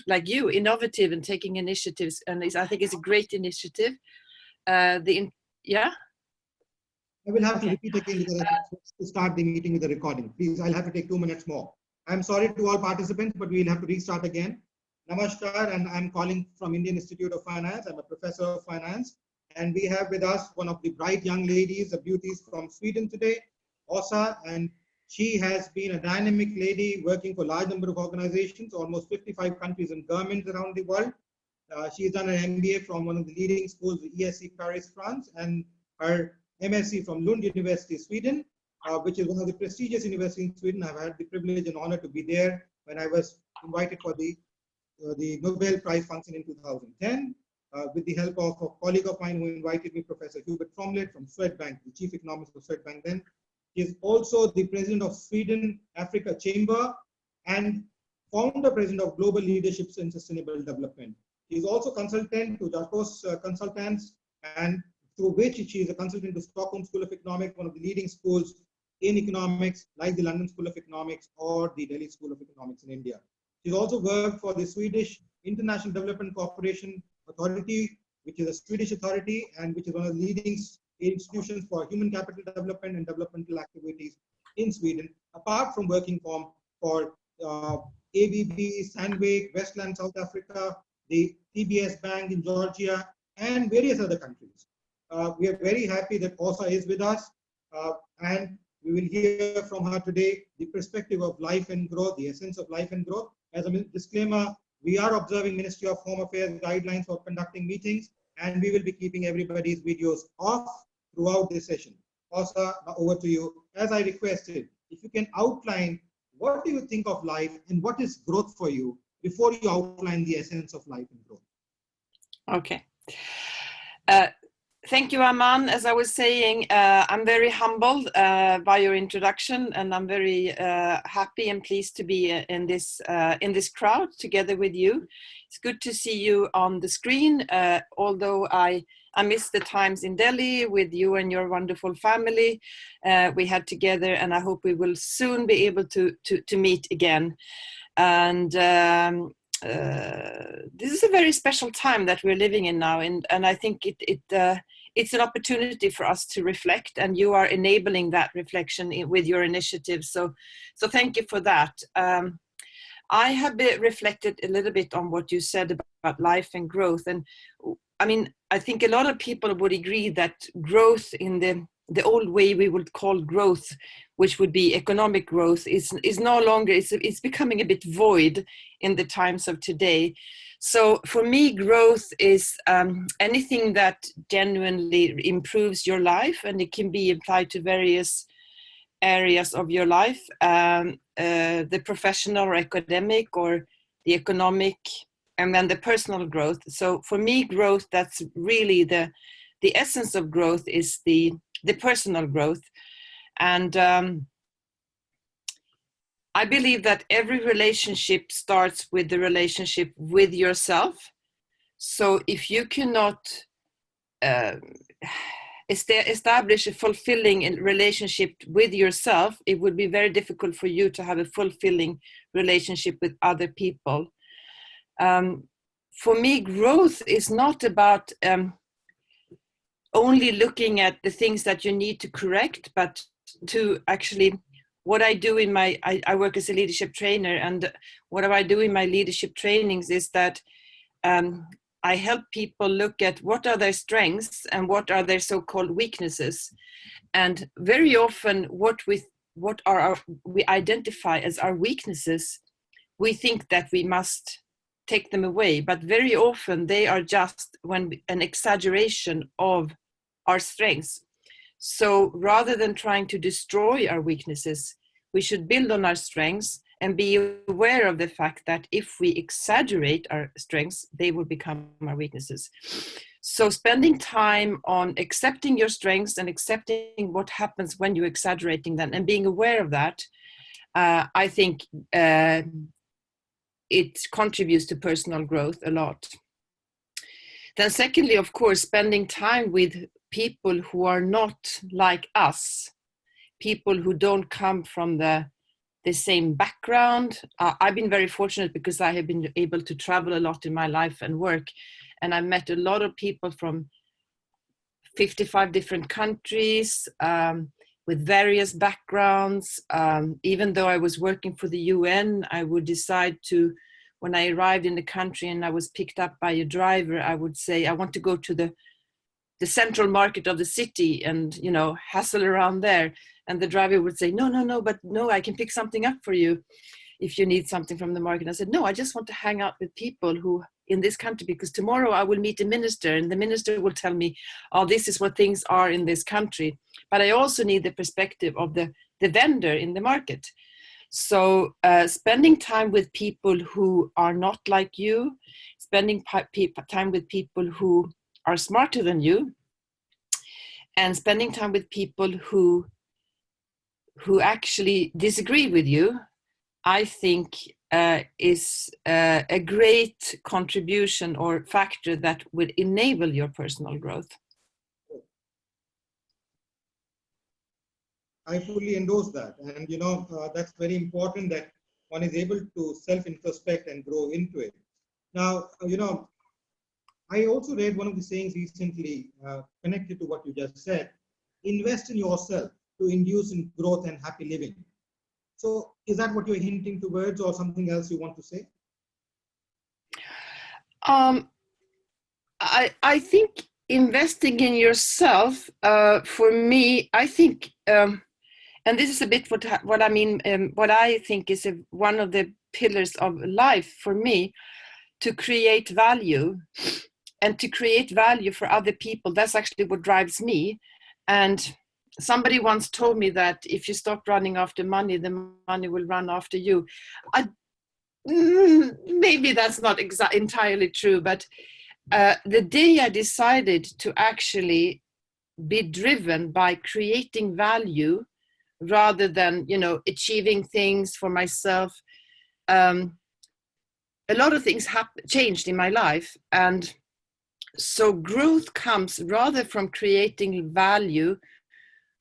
like you, innovative and taking initiatives, and I think it's a great initiative. Yeah. I will have to repeat again because I have to start the meeting with the recording. Please, I'll have to take 2 minutes more. I'm sorry to all participants, but we'll have to restart again. Namaskar, and I'm calling from Indian Institute of Finance. I'm a professor of finance, and we have with us one of the bright young ladies, the beauties from Sweden today, Åsa, and she has been a dynamic lady working for a large number of organizations, almost 55 countries and governments around the world. She's done an MBA from one of the leading schools, the ESC Paris, France, and her MSc from Lund University, Sweden, which is one of the prestigious universities in Sweden. I've had the privilege and honor to be there when I was invited for the Nobel Prize function in 2010, with the help of a colleague of mine who invited me, Professor Hubert Fromlet from Swedbank, the chief economist of Swedbank then. He is also the president of Sweden Africa Chamber and founder president of Global Leaderships in Sustainable Development. He is also consultant to Jarskog's consultants, and through which she is a consultant to Stockholm School of Economics, one of the leading schools in economics, like the London School of Economics or the Delhi School of Economics in India. She's also worked for the Swedish International Development Cooperation Authority, which is a Swedish authority and which is one of the leading institutions for human capital development and developmental activities in Sweden, apart from working for ABB, Sandvik, Westland, South Africa, the TBS Bank in Georgia, and various other countries. We are very happy that Åsa is with us, and we will hear from her today the perspective of life and growth, the essence of life and growth. As a disclaimer, we are observing Ministry of Home Affairs guidelines for conducting meetings, and we will be keeping everybody's videos off throughout this session. Åsa, over to you. As I requested, if you can outline what do you think of life and what is growth for you before you outline the essence of life and growth. Okay. Thank you, Aman. As I was saying, I'm very humbled by your introduction, and I'm very happy and pleased to be in this crowd together with you. It's good to see you on the screen, although I miss the times in Delhi with you and your wonderful family we had together, and I hope we will soon be able to meet again. And this is a very special time that we're living in now, and I think it's an opportunity for us to reflect, and you are enabling that reflection with your initiative. So thank you for that. I have reflected a little bit on what you said about life and growth, and I mean, I think a lot of people would agree that growth in the old way we would call growth, which would be economic growth, is no longer, it's becoming a bit void in the times of today. So for me, growth is anything that genuinely improves your life, and it can be applied to various areas of your life, the professional or academic, or the economic, and then the personal growth. So for me, growth, that's really the essence of growth is the personal growth. And I believe that every relationship starts with the relationship with yourself. So if you cannot establish a fulfilling relationship with yourself, it would be very difficult for you to have a fulfilling relationship with other people. For me, growth is not about only looking at the things that you need to correct, but to actually, what I do in I work as a leadership trainer, and what I do in my leadership trainings is that I help people look at what are their strengths and what are their so-called weaknesses. And very often we identify as our weaknesses, we think that we must take them away, but very often they are just an exaggeration of our strengths. So rather than trying to destroy our weaknesses, we should build on our strengths and be aware of the fact that if we exaggerate our strengths, they will become our weaknesses. So spending time on accepting your strengths and accepting what happens when you're exaggerating them and being aware of that, I think it contributes to personal growth a lot. Then secondly, of course, spending time with people who are not like us, people who don't come from the the same background. I've been very fortunate because I have been able to travel a lot in my life and work, and I met a lot of people from 55 different countries, with various backgrounds. Even though I was working for the UN, I would decide to, when I arrived in the country and I was picked up by a driver, I would say, I want to go to the central market of the city and, you know, hustle around there. And the driver would say, no, but no, I can pick something up for you if you need something from the market. I said, no, I just want to hang out with people who in this country, because tomorrow I will meet a minister and the minister will tell me, oh, this is what things are in this country. But I also need the perspective of the vendor in the market. So spending time with people who are not like you, spending time with people who are smarter than you, and spending time with people who actually disagree with you, I think is a great contribution or factor that would enable your personal growth. I fully endorse that. And, you know, that's very important that one is able to self-introspect and grow into it. Now, you know, I also read one of the sayings recently connected to what you just said: invest in yourself to induce in growth and happy living. So is that what you're hinting towards, or something else you want to say? I think investing in yourself, for me, I think, and this is a bit what I mean, what I think is one of the pillars of life for me, to create value. And to create value for other people, that's actually what drives me. And somebody once told me that if you stop running after money, the money will run after you. Maybe that's not entirely true, but the day I decided to actually be driven by creating value rather than, you know, achieving things for myself, a lot of things changed in my life. And so growth comes rather from creating value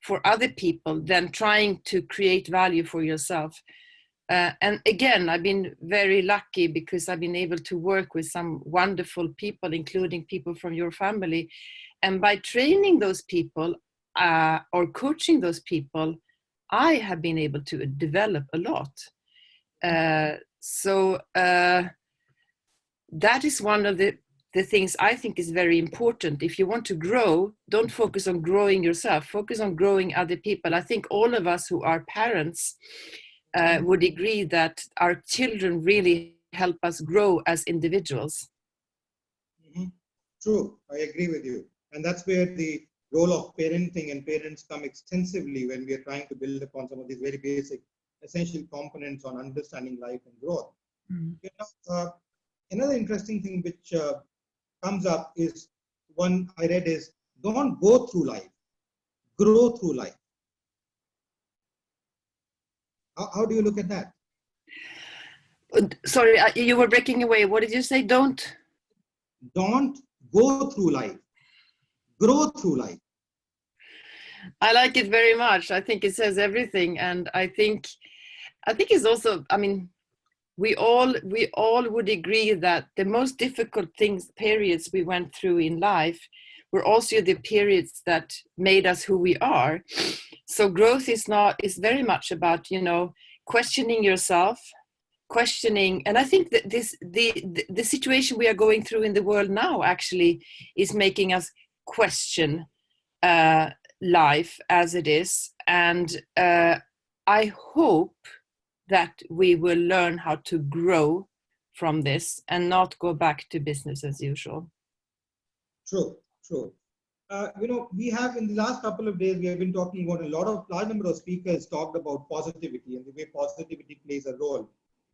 for other people than trying to create value for yourself. And again, I've been very lucky because I've been able to work with some wonderful people, including people from your family. And by training those people or coaching those people, I have been able to develop a lot. So that is one of the things I think is very important. If you want to grow, don't focus on growing yourself, focus on growing other people. I think all of us who are parents would agree that our children really help us grow as individuals. Mm-hmm. True, I agree with you. And that's where the role of parenting and parents come extensively when we are trying to build upon some of these very basic, essential components on understanding life and growth. Mm-hmm. You know, another interesting thing which comes up is, one I read is, don't go through life, grow through life. How do you look at that? Sorry, you were breaking away. What did you say? Don't go through life, grow through life. I like it very much. I think it says everything. And I think it's also, I mean, we all would agree that the most difficult periods we went through in life were also the periods that made us who we are. So growth is very much about, you know, questioning yourself, questioning. And I think that the situation we are going through in the world now actually is making us question life as it is. And I hope that we will learn how to grow from this and not go back to business as usual. True. You know, we have in the last couple of days, we have been talking about large number of speakers talked about positivity and the way positivity plays a role.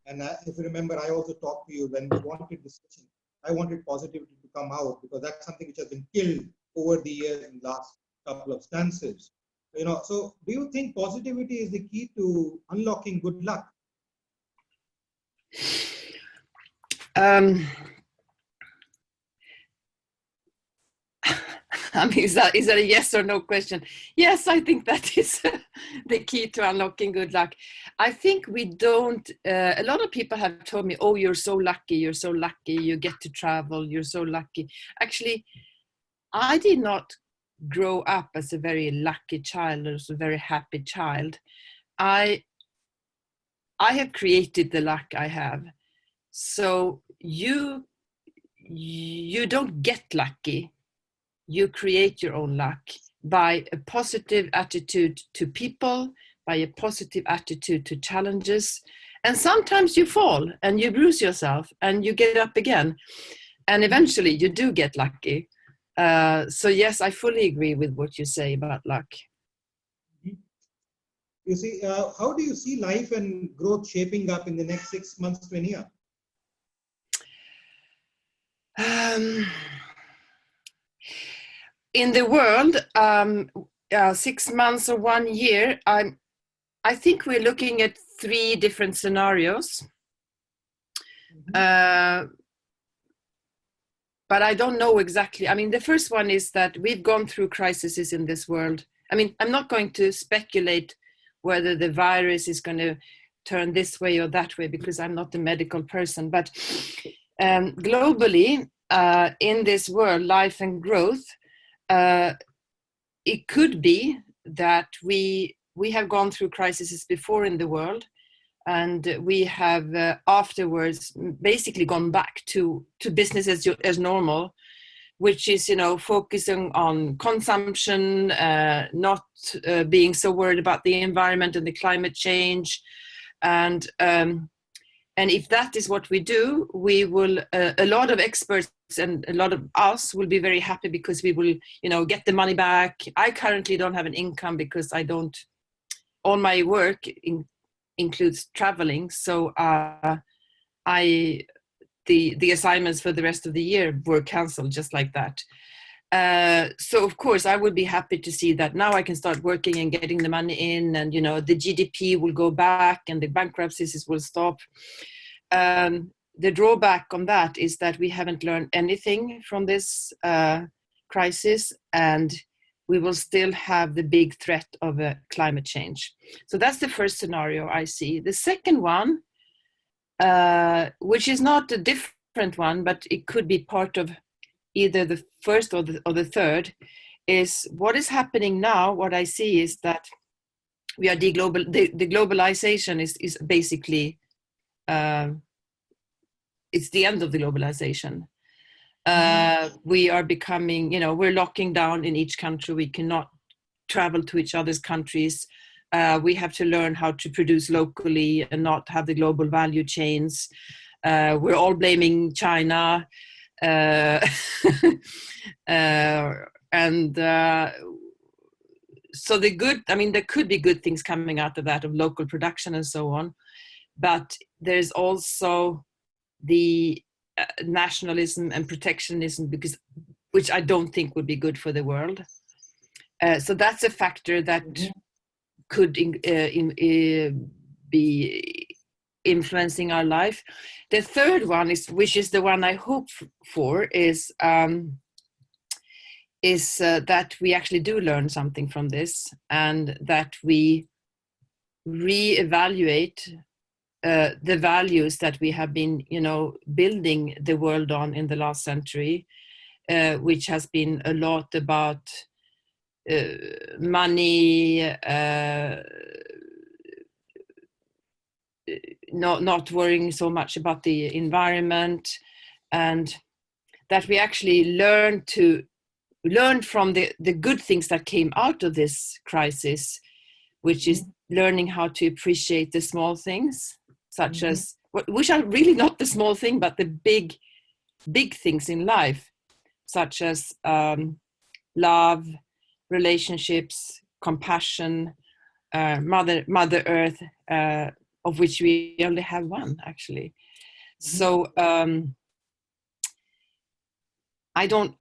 And if you remember, I also talked to you when we wanted this session. I wanted positivity to come out because that's something which has been killed over the years in the last couple of stances. You know, so do you think positivity is the key to unlocking good luck? I mean, is that a yes or no question? Yes, I think that is the key to unlocking good luck. I think we don't, a lot of people have told me, oh, you're so lucky, you get to travel, you're so lucky. Actually, I did not grow up as a very lucky child or as a very happy child. I have created the luck I have. So you don't get lucky. You create your own luck by a positive attitude to people, by a positive attitude to challenges. And sometimes you fall and you bruise yourself and you get up again. And eventually you do get lucky. So yes, I fully agree with what you say about luck. You see, how do you see life and growth shaping up in the next 6 months to a year? In the world, 6 months or 1 year, I think we're looking at 3 different scenarios. But I don't know exactly. I mean, the first one is that we've gone through crises in this world. I mean, I'm not going to speculate whether the virus is going to turn this way or that way, because I'm not a medical person. But globally, in this world, life and growth, it could be that we have gone through crises before in the world, and we have afterwards basically gone back to business as normal, which is, focusing on consumption, not being so worried about the environment and the climate change. And if that is what we do, we will, a lot of experts and a lot of us will be very happy, because we will, get the money back. I currently don't have an income because all my work includes traveling. So the assignments for the rest of the year were canceled just like that. So of course I would be happy to see that now I can start working and getting the money in, and the GDP will go back and the bankruptcies will stop. The drawback on that is that we haven't learned anything from this crisis, and we will still have the big threat of climate change. So that's the first scenario I see. The second one, which is not a different one, but it could be part of either the first or the third, is what is happening now. What I see is that we are the globalization is basically, it's the end of the globalization. We are becoming, we're locking down in each country. We cannot travel to each other's countries. We have to learn how to produce locally and not have the global value chains. We're all blaming China. So there could be good things coming out of that, of local production and so on. But there's also the nationalism and protectionism, which I don't think would be good for the world. So that's a factor that could be influencing our life. The third one which is the one I hope for, is that we actually do learn something from this, and that we reevaluate the values that we have been, building the world on in the last century, which has been a lot about money, not worrying so much about the environment, and that we actually learn from the good things that came out of this crisis, which is learning how to appreciate the small things, such as, which are really not the small thing, but the big things in life, such as love, relationships, compassion, Mother Earth, of which we only have one, actually. So I don't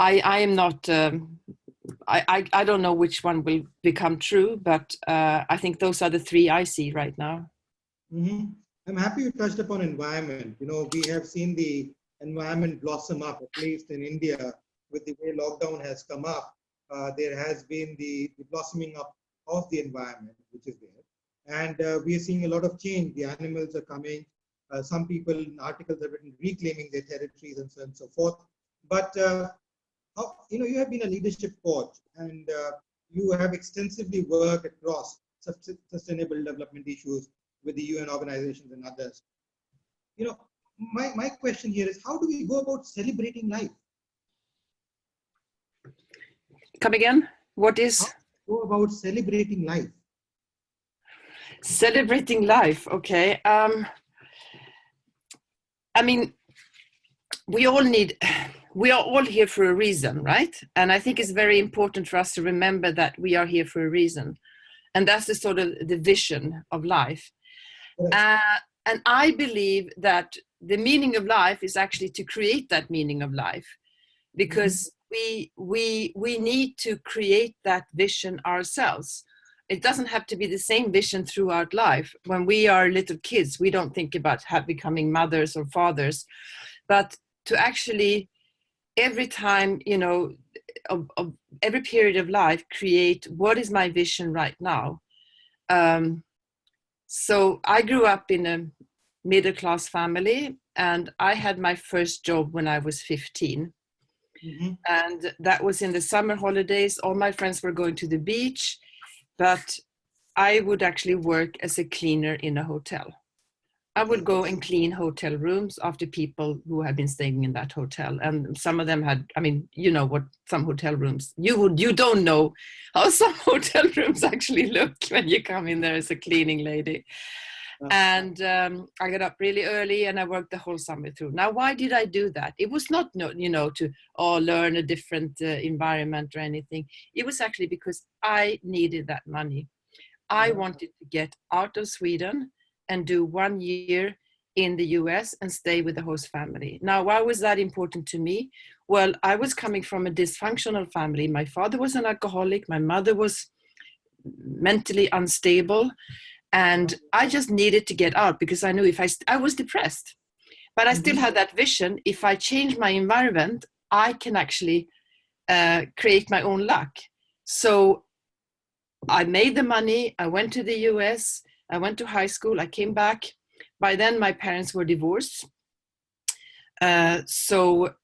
know which one will become true, but I think those are the 3 I see right now. I'm happy you touched upon environment. We have seen the environment blossom up, at least in India, with the way lockdown has come up. there has been the blossoming up of the environment, which is there. And we are seeing a lot of change. The animals are coming. Some people in articles have written reclaiming their territories and so on and so forth. But you have been a leadership coach, and you have extensively worked across sustainable development issues with the UN organizations and others. My question here is, how do we go about celebrating life? Come again? What is? How do we go about celebrating life? Celebrating life, okay. I mean, we are all here for a reason, right? And I think it's very important for us to remember that we are here for a reason. And that's the sort of the vision of life. And I believe that the meaning of life is actually to create that meaning of life, because we need to create that vision ourselves. It doesn't have to be the same vision throughout life. When we are little kids, we don't think about becoming mothers or fathers, but to actually every time, of every period of life, create what is my vision right now. So I grew up in a middle-class family, and I had my first job when I was 15. And that was in the summer holidays. All my friends were going to the beach, but I would actually work as a cleaner in a hotel. I would go and clean hotel rooms after people who had been staying in that hotel. And some of them had, what some hotel rooms, you don't know how some hotel rooms actually look when you come in there as a cleaning lady. And I got up really early and I worked the whole summer through. Now, why did I do that? It was not, to learn a different environment or anything. It was actually because I needed that money. I wanted to get out of Sweden and do 1 year in the US and stay with the host family. Now, why was that important to me? Well, I was coming from a dysfunctional family. My father was an alcoholic. My mother was mentally unstable. And I just needed to get out because I knew if I was depressed, but I still had that vision. If I change my environment, I can actually create my own luck. So I made the money. I went to the US. I went to high school. I came back. By then, my parents were divorced. So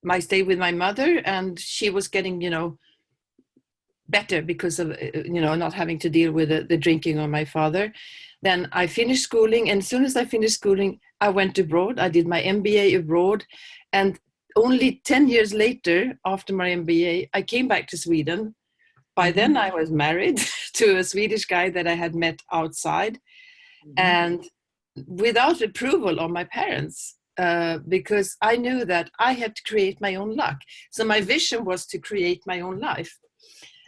I stayed with my mother, and she was getting, better because of, not having to deal with the drinking of my father. Then I finished schooling. And as soon as I finished schooling, I went abroad. I did my MBA abroad. And only 10 years later, after my MBA, I came back to Sweden. By then I was married to a Swedish guy that I had met outside, and without approval of my parents, because I knew that I had to create my own luck. So my vision was to create my own life.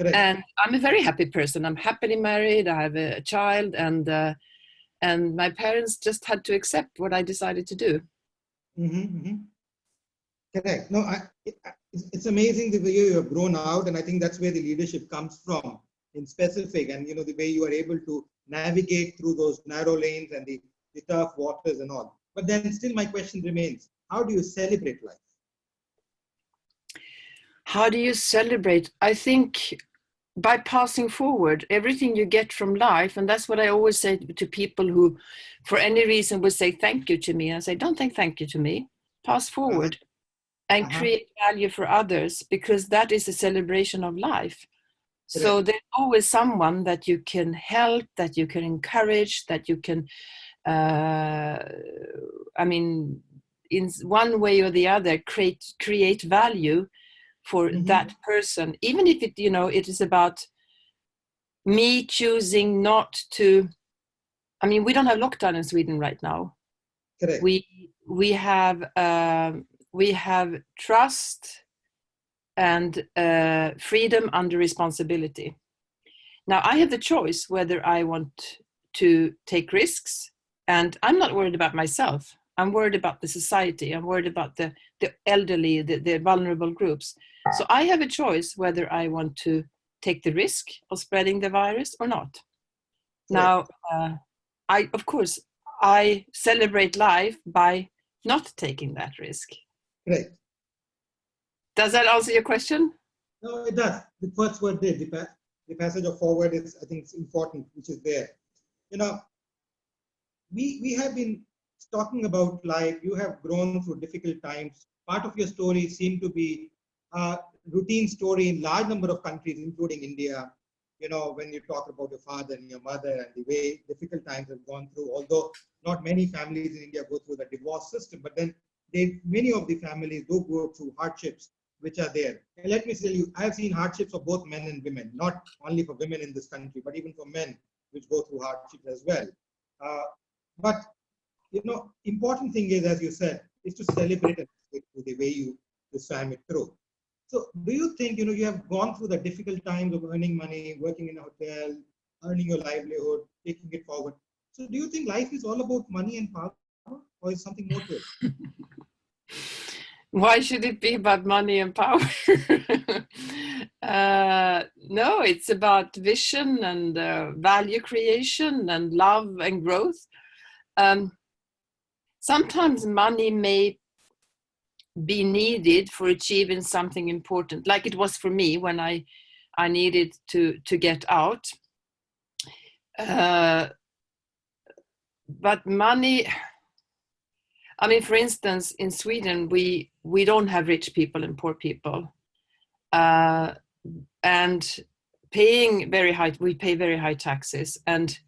Correct. And I'm a very happy person. I'm happily married. I have a child, and my parents just had to accept what I decided to do. Correct. No, it's amazing the way you have grown out, and I think that's where the leadership comes from in specific, and the way you are able to navigate through those narrow lanes and the tough waters and all. But then still my question remains, how do you celebrate life? How do you celebrate? I think by passing forward everything you get from life. And that's what I always say to people who for any reason would say thank you to me. And I say, don't say thank you to me, pass forward. And create value for others, because that is a celebration of life. So there's always someone that you can help, that you can encourage, that you can, in one way or the other, create value for that person. Even if it is about me choosing not to, we don't have lockdown in Sweden right now. Correct. We have trust and freedom under responsibility. Now, I have the choice whether I want to take risks, and I'm not worried about myself. I'm worried about the society. I'm worried about the elderly, the vulnerable groups. So I have a choice whether I want to take the risk of spreading the virus or not. Now, I celebrate life by not taking that risk. Right. Does that answer your question? No, it does. The first word did. The passage of forward is, I think, it's important, which is there. You know, we have been talking about life. You have grown through difficult times. Part of your story seemed to be a routine story in large number of countries, including India. You know, when you talk about your father and your mother and the way difficult times have gone through, although not many families in India go through the divorce system, but then many of the families do go through hardships which are there. And let me tell you, I have seen hardships for both men and women, not only for women in this country, but even for men, which go through hardships as well. But you know, important thing is, as you said, is to celebrate the way you swam it through. So, do you think, you know, you have gone through the difficult times of earning money, working in a hotel, earning your livelihood, taking it forward? So, do you think life is all about money and power, or is something more to it? Why should it be about money and power? No, it's about vision and value creation and love and growth. Sometimes money may be needed for achieving something important, like it was for me when I needed to get out. But money, I mean, for instance, in Sweden, we don't have rich people and poor people. And paying very high, we pay very high taxes. And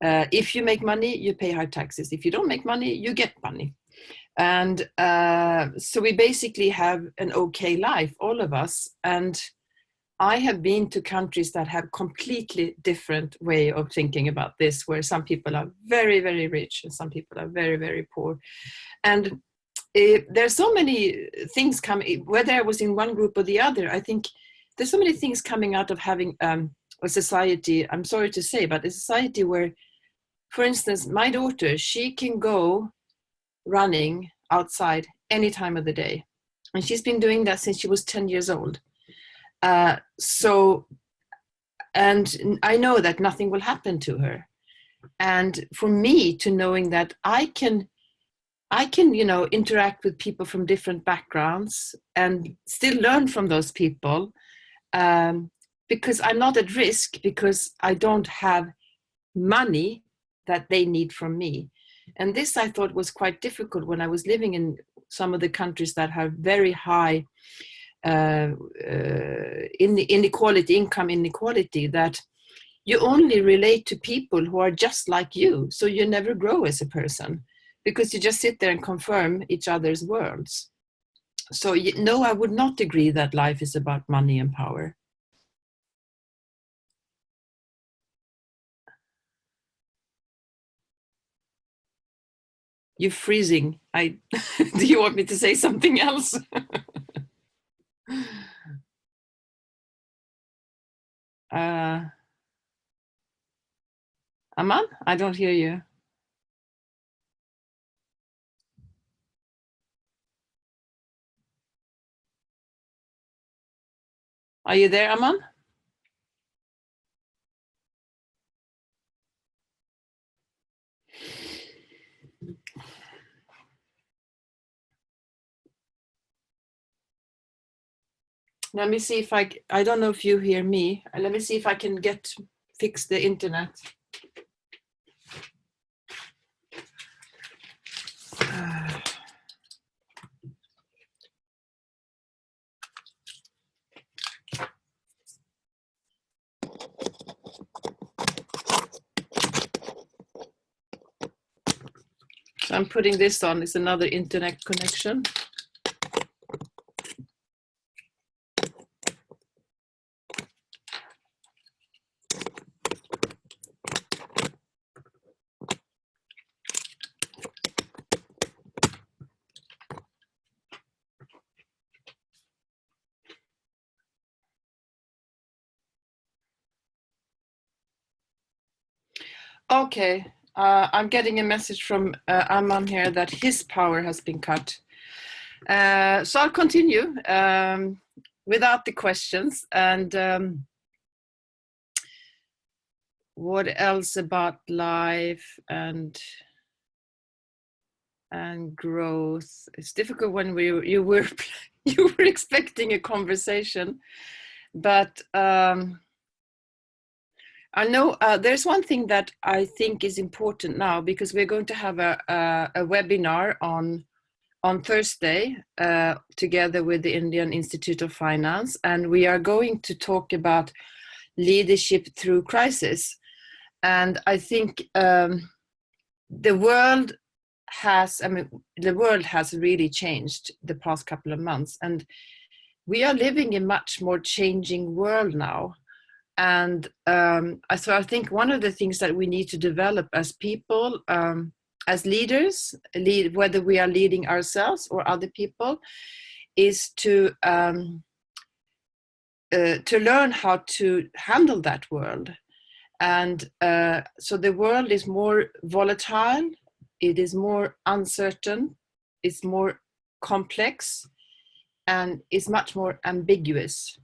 if you make money, you pay high taxes. If you don't make money, you get money. And so we basically have an okay life, all of us. And I have been to countries that have completely different way of thinking about this, where some people are very, very rich and some people are very, very poor. And there's so many things coming, whether I was in one group or the other, I think there's so many things coming out of having a society, I'm sorry to say, but a society where, for instance, my daughter, she can go running outside any time of the day. And she's been doing that since she was 10 years old. And I know that nothing will happen to her. And for me to knowing that I can, you know, interact with people from different backgrounds and still learn from those people, because I'm not at risk, because I don't have money that they need from me. And this I thought was quite difficult when I was living in some of the countries that have very high inequality, income inequality, that you only relate to people who are just like you. So you never grow as a person because you just sit there and confirm each other's worlds. So no, I would not agree that life is about money and power. You're freezing. Do you want me to say something else? Aman, I don't hear you. Are you there, Aman? Let me see if I don't know if you hear me. Let me see if I can fix the internet. So I'm putting this on. It's another internet connection. Okay, I'm getting a message from Aman here that his power has been cut. So I'll continue without the questions. And what else about life and growth? It's difficult when you were you were expecting a conversation, but I know there's one thing that I think is important now, because we're going to have a webinar on Thursday together with the Indian Institute of Finance, and we are going to talk about leadership through crisis. And I think the world has really changed the past couple of months, and we are living in a much more changing world now. And so I think one of the things that we need to develop as people, as leaders, whether we are leading ourselves or other people, is to learn how to handle that world. And so the world is more volatile, it is more uncertain, it's more complex, and it's much more ambiguous.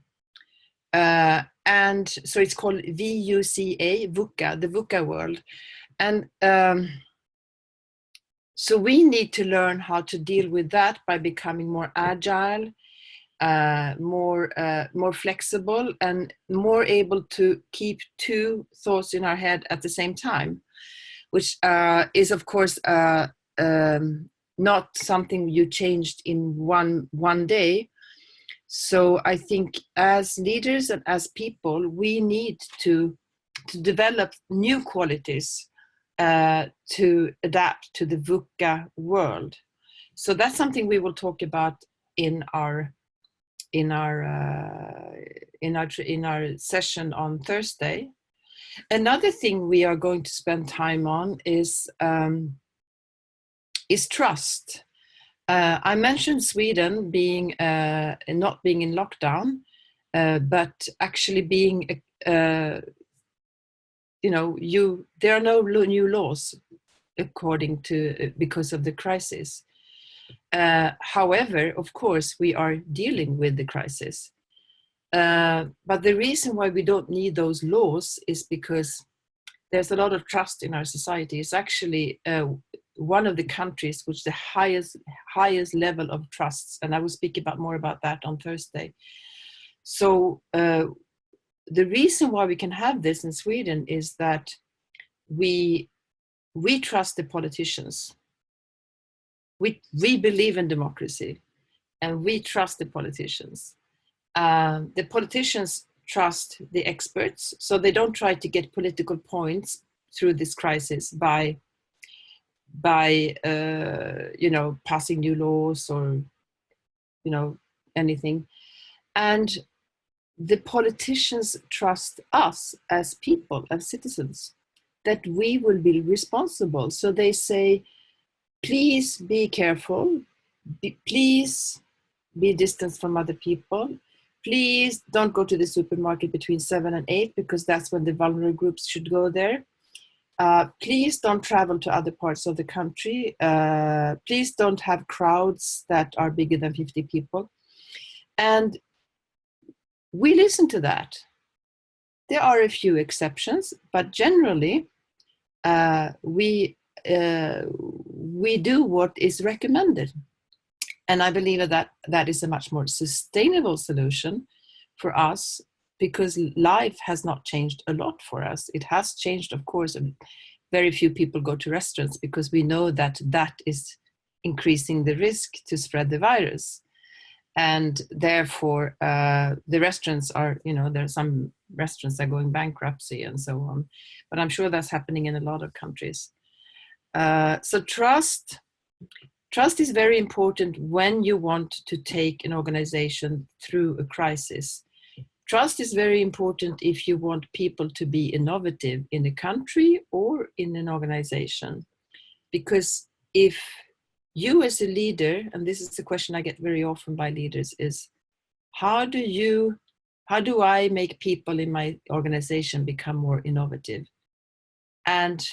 And so it's called VUCA, VUCA, the VUCA world. And so we need to learn how to deal with that by becoming more agile, more flexible, and more able to keep two thoughts in our head at the same time, which is of course not something you changed in one day. So I think as leaders and as people, we need to develop new qualities to adapt to the VUCA world. So that's something we will talk about in our session on Thursday. Another thing we are going to spend time on is trust. I mentioned Sweden being not being in lockdown, but actually being, there are no new laws because of the crisis. However, of course, we are dealing with the crisis. But the reason why we don't need those laws is because there's a lot of trust in our society. It's actually one of the countries which the highest level of trusts, and I will speak more about that on Thursday. So the reason why we can have this in Sweden is that we trust the politicians. We believe in democracy, and we trust the politicians. The politicians trust the experts, so they don't try to get political points through this crisis by passing new laws or anything. And the politicians trust us as people, as citizens, that we will be responsible. So they say, please be careful, please be distanced from other people, please don't go to the supermarket between 7 and 8 because that's when the vulnerable groups should go there. Please don't travel to other parts of the country. Please don't have crowds that are bigger than 50 people. And we listen to that. There are a few exceptions, but generally we do what is recommended. And I believe that is a much more sustainable solution for us, because life has not changed a lot for us. It has changed, of course, very few people go to restaurants because we know that is increasing the risk to spread the virus. And therefore, the restaurants are, there are some restaurants that are going bankruptcy and so on. But I'm sure that's happening in a lot of countries. So trust is very important when you want to take an organization through a crisis. Trust is very important if you want people to be innovative in a country or in an organization. Because if you as a leader, and this is the question I get very often by leaders, is how do I make people in my organization become more innovative? And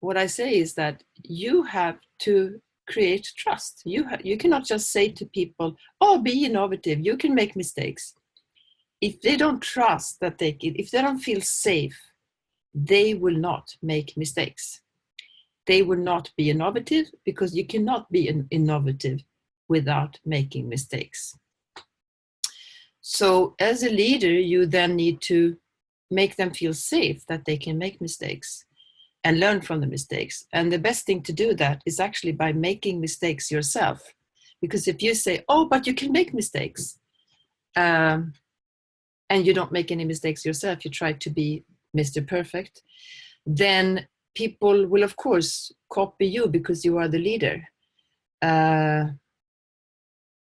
what I say is that you have to create trust. You cannot just say to people, oh, be innovative, you can make mistakes. If they don't trust that if they don't feel safe, they will not make mistakes. They will not be innovative, because you cannot be innovative without making mistakes. So as a leader, you then need to make them feel safe that they can make mistakes and learn from the mistakes. And the best thing to do that is actually by making mistakes yourself. Because if you say, oh, but you can make mistakes, and you don't make any mistakes yourself, you try to be Mr. Perfect, then people will, of course, copy you because you are the leader.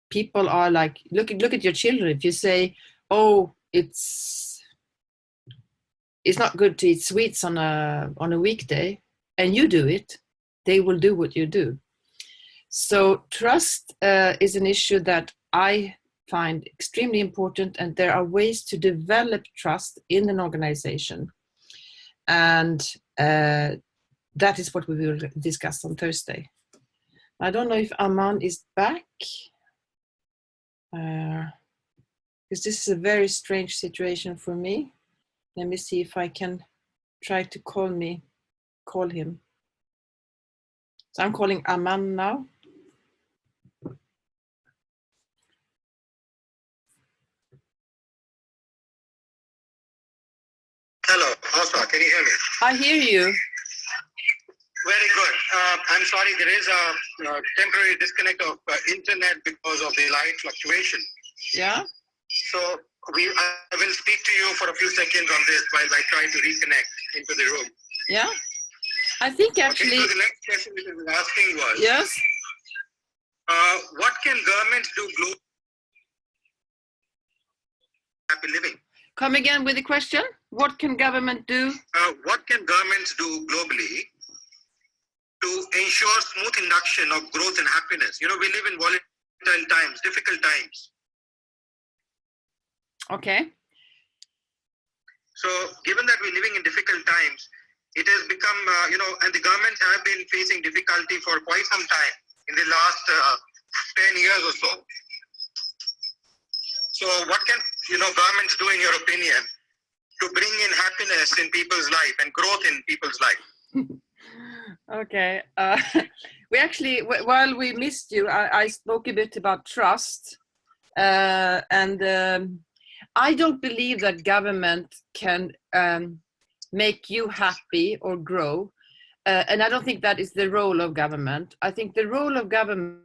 People are like, look at your children. If you say, oh, it's not good to eat sweets on a weekday, and you do it, they will do what you do. So trust is an issue that I find extremely important, and there are ways to develop trust in an organization. And that is what we will discuss on Thursday. I don't know if Aman is back. Because this is a very strange situation for me. Let me see if I can try to call him. So I'm calling Aman now. Hello, Åsa, can you hear me? I hear you. Very good. I'm sorry, there is a temporary disconnect of internet because of the light fluctuation. Yeah. So I will speak to you for a few seconds on this while I try to reconnect into the room. Yeah. I think actually. Okay, so the next question which I was asking was. Yes. What can governments do globally? Happy living. Come again with the question. What can government do? What can governments do globally to ensure smooth induction of growth and happiness? You know, we live in volatile times, difficult times. Okay. So given that we're living in difficult times, it has become, and the governments have been facing difficulty for quite some time in the last 10 years or so. So what can, governments do in your opinion to bring in happiness in people's life and growth in people's life? Okay. We actually, while we missed you, I spoke a bit about trust. And I don't believe that government can make you happy or grow. And I don't think that is the role of government. I think the role of government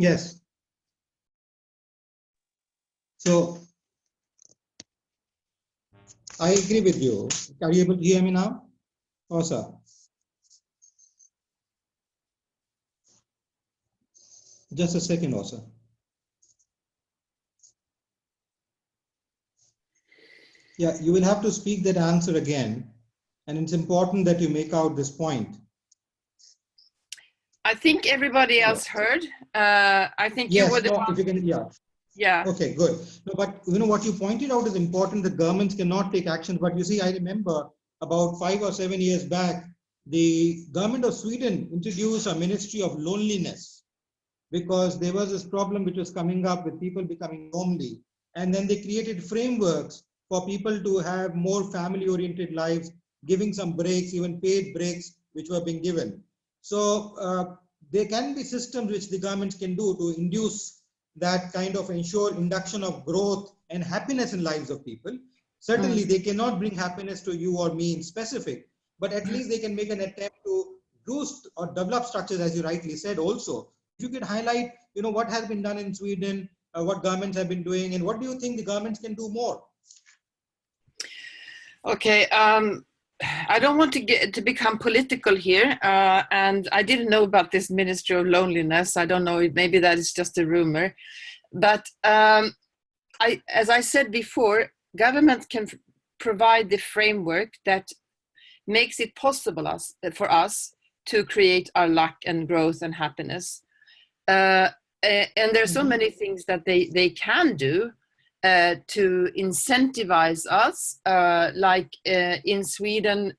Yes. So I agree with you. Are you able to hear me now? Åsa? Just a second, Åsa. Yeah, you will have to speak that answer again. And it's important that you make out this point. I think everybody else heard. I think yes, you were the if you can, yeah. Yeah. Okay, good. No, but what you pointed out is important, that governments cannot take action. But you see, I remember about 5 or 7 years back, the government of Sweden introduced a ministry of loneliness, because there was this problem which was coming up with people becoming lonely. And then they created frameworks for people to have more family-oriented lives, giving some breaks, even paid breaks, which were being given. So there can be systems which the governments can do to induce that kind of ensure induction of growth and happiness in lives of people. Certainly, they cannot bring happiness to you or me in specific, but at least they can make an attempt to boost or develop structures, as you rightly said also. If you could highlight, what has been done in Sweden, what governments have been doing, and what do you think the governments can do more? Okay. I don't want to become political here, and I didn't know about this Ministry of Loneliness. I don't know. Maybe that is just a rumor, but as I said before, government can provide the framework that makes it possible for us to create our luck and growth and happiness. And there are so many things that they can do to incentivize us. Like in Sweden,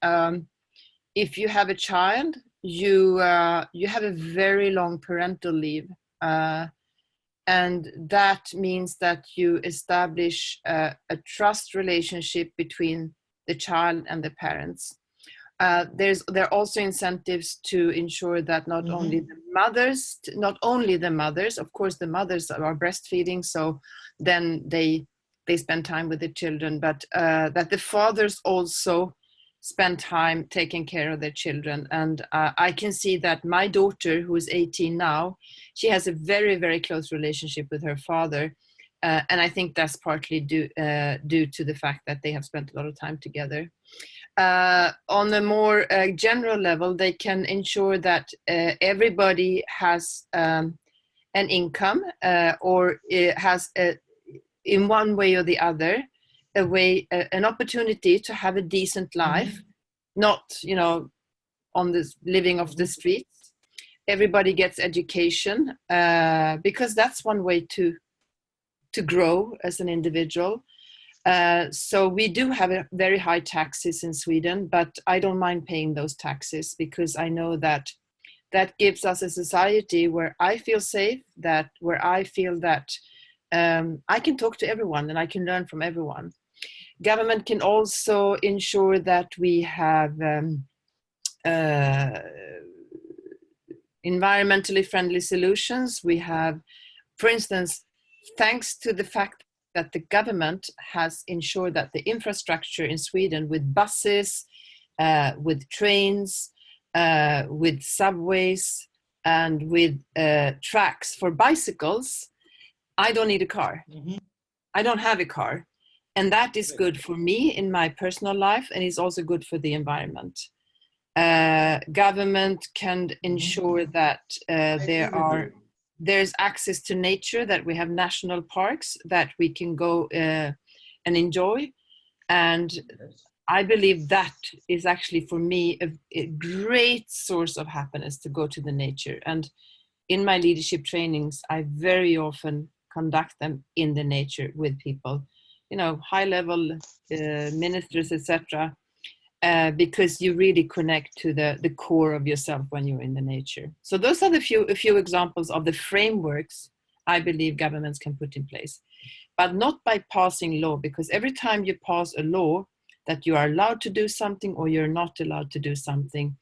if you have a child, you have a very long parental leave. And that means that you establish a trust relationship between the child and the parents. There are also incentives to ensure that not only the mothers, of course the mothers are breastfeeding, so then they spend time with the children, but that the fathers also spend time taking care of their children. And I can see that my daughter, who is 18 now, she has a very, very close relationship with her father. And I think that's partly due to the fact that they have spent a lot of time together. On a more general level, they can ensure that everybody has an income or has, in one way or the other, an opportunity to have a decent life, not, on this living off the streets. Everybody gets education because that's one way to grow as an individual. So we do have a very high taxes in Sweden, but I don't mind paying those taxes because I know that gives us a society where I feel safe, where I feel that I can talk to everyone and I can learn from everyone. Government can also ensure that we have environmentally friendly solutions. We have, for instance, thanks to the fact that the government has ensured that the infrastructure in Sweden with buses, with trains, with subways, and with tracks for bicycles, I don't need a car. I don't have a car. And that is good for me in my personal life, and it's also good for the environment. Government can ensure that there's access to nature, that we have national parks that we can go and enjoy. And I believe that is actually for me a great source of happiness, to go to the nature. And in my leadership trainings, I very often conduct them in the nature with people, high level ministers, etc. Because you really connect to the core of yourself when you're in the nature. So those are a few examples of the frameworks I believe governments can put in place, but not by passing law, because every time you pass a law that you are allowed to do something or you're not allowed to do something,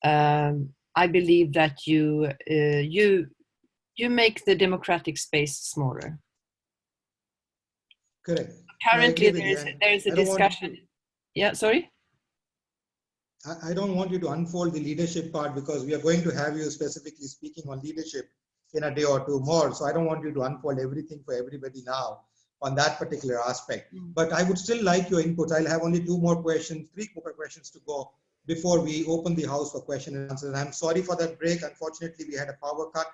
I believe that you make the democratic space smaller. Correct. Currently, there's a discussion. Yeah, sorry? I don't want you to unfold the leadership part, because we are going to have you specifically speaking on leadership in a day or two more. So I don't want you to unfold everything for everybody now on that particular aspect. But I would still like your input. I'll have only three more questions to go before we open the house for question and answers. And I'm sorry for that break. Unfortunately, we had a power cut,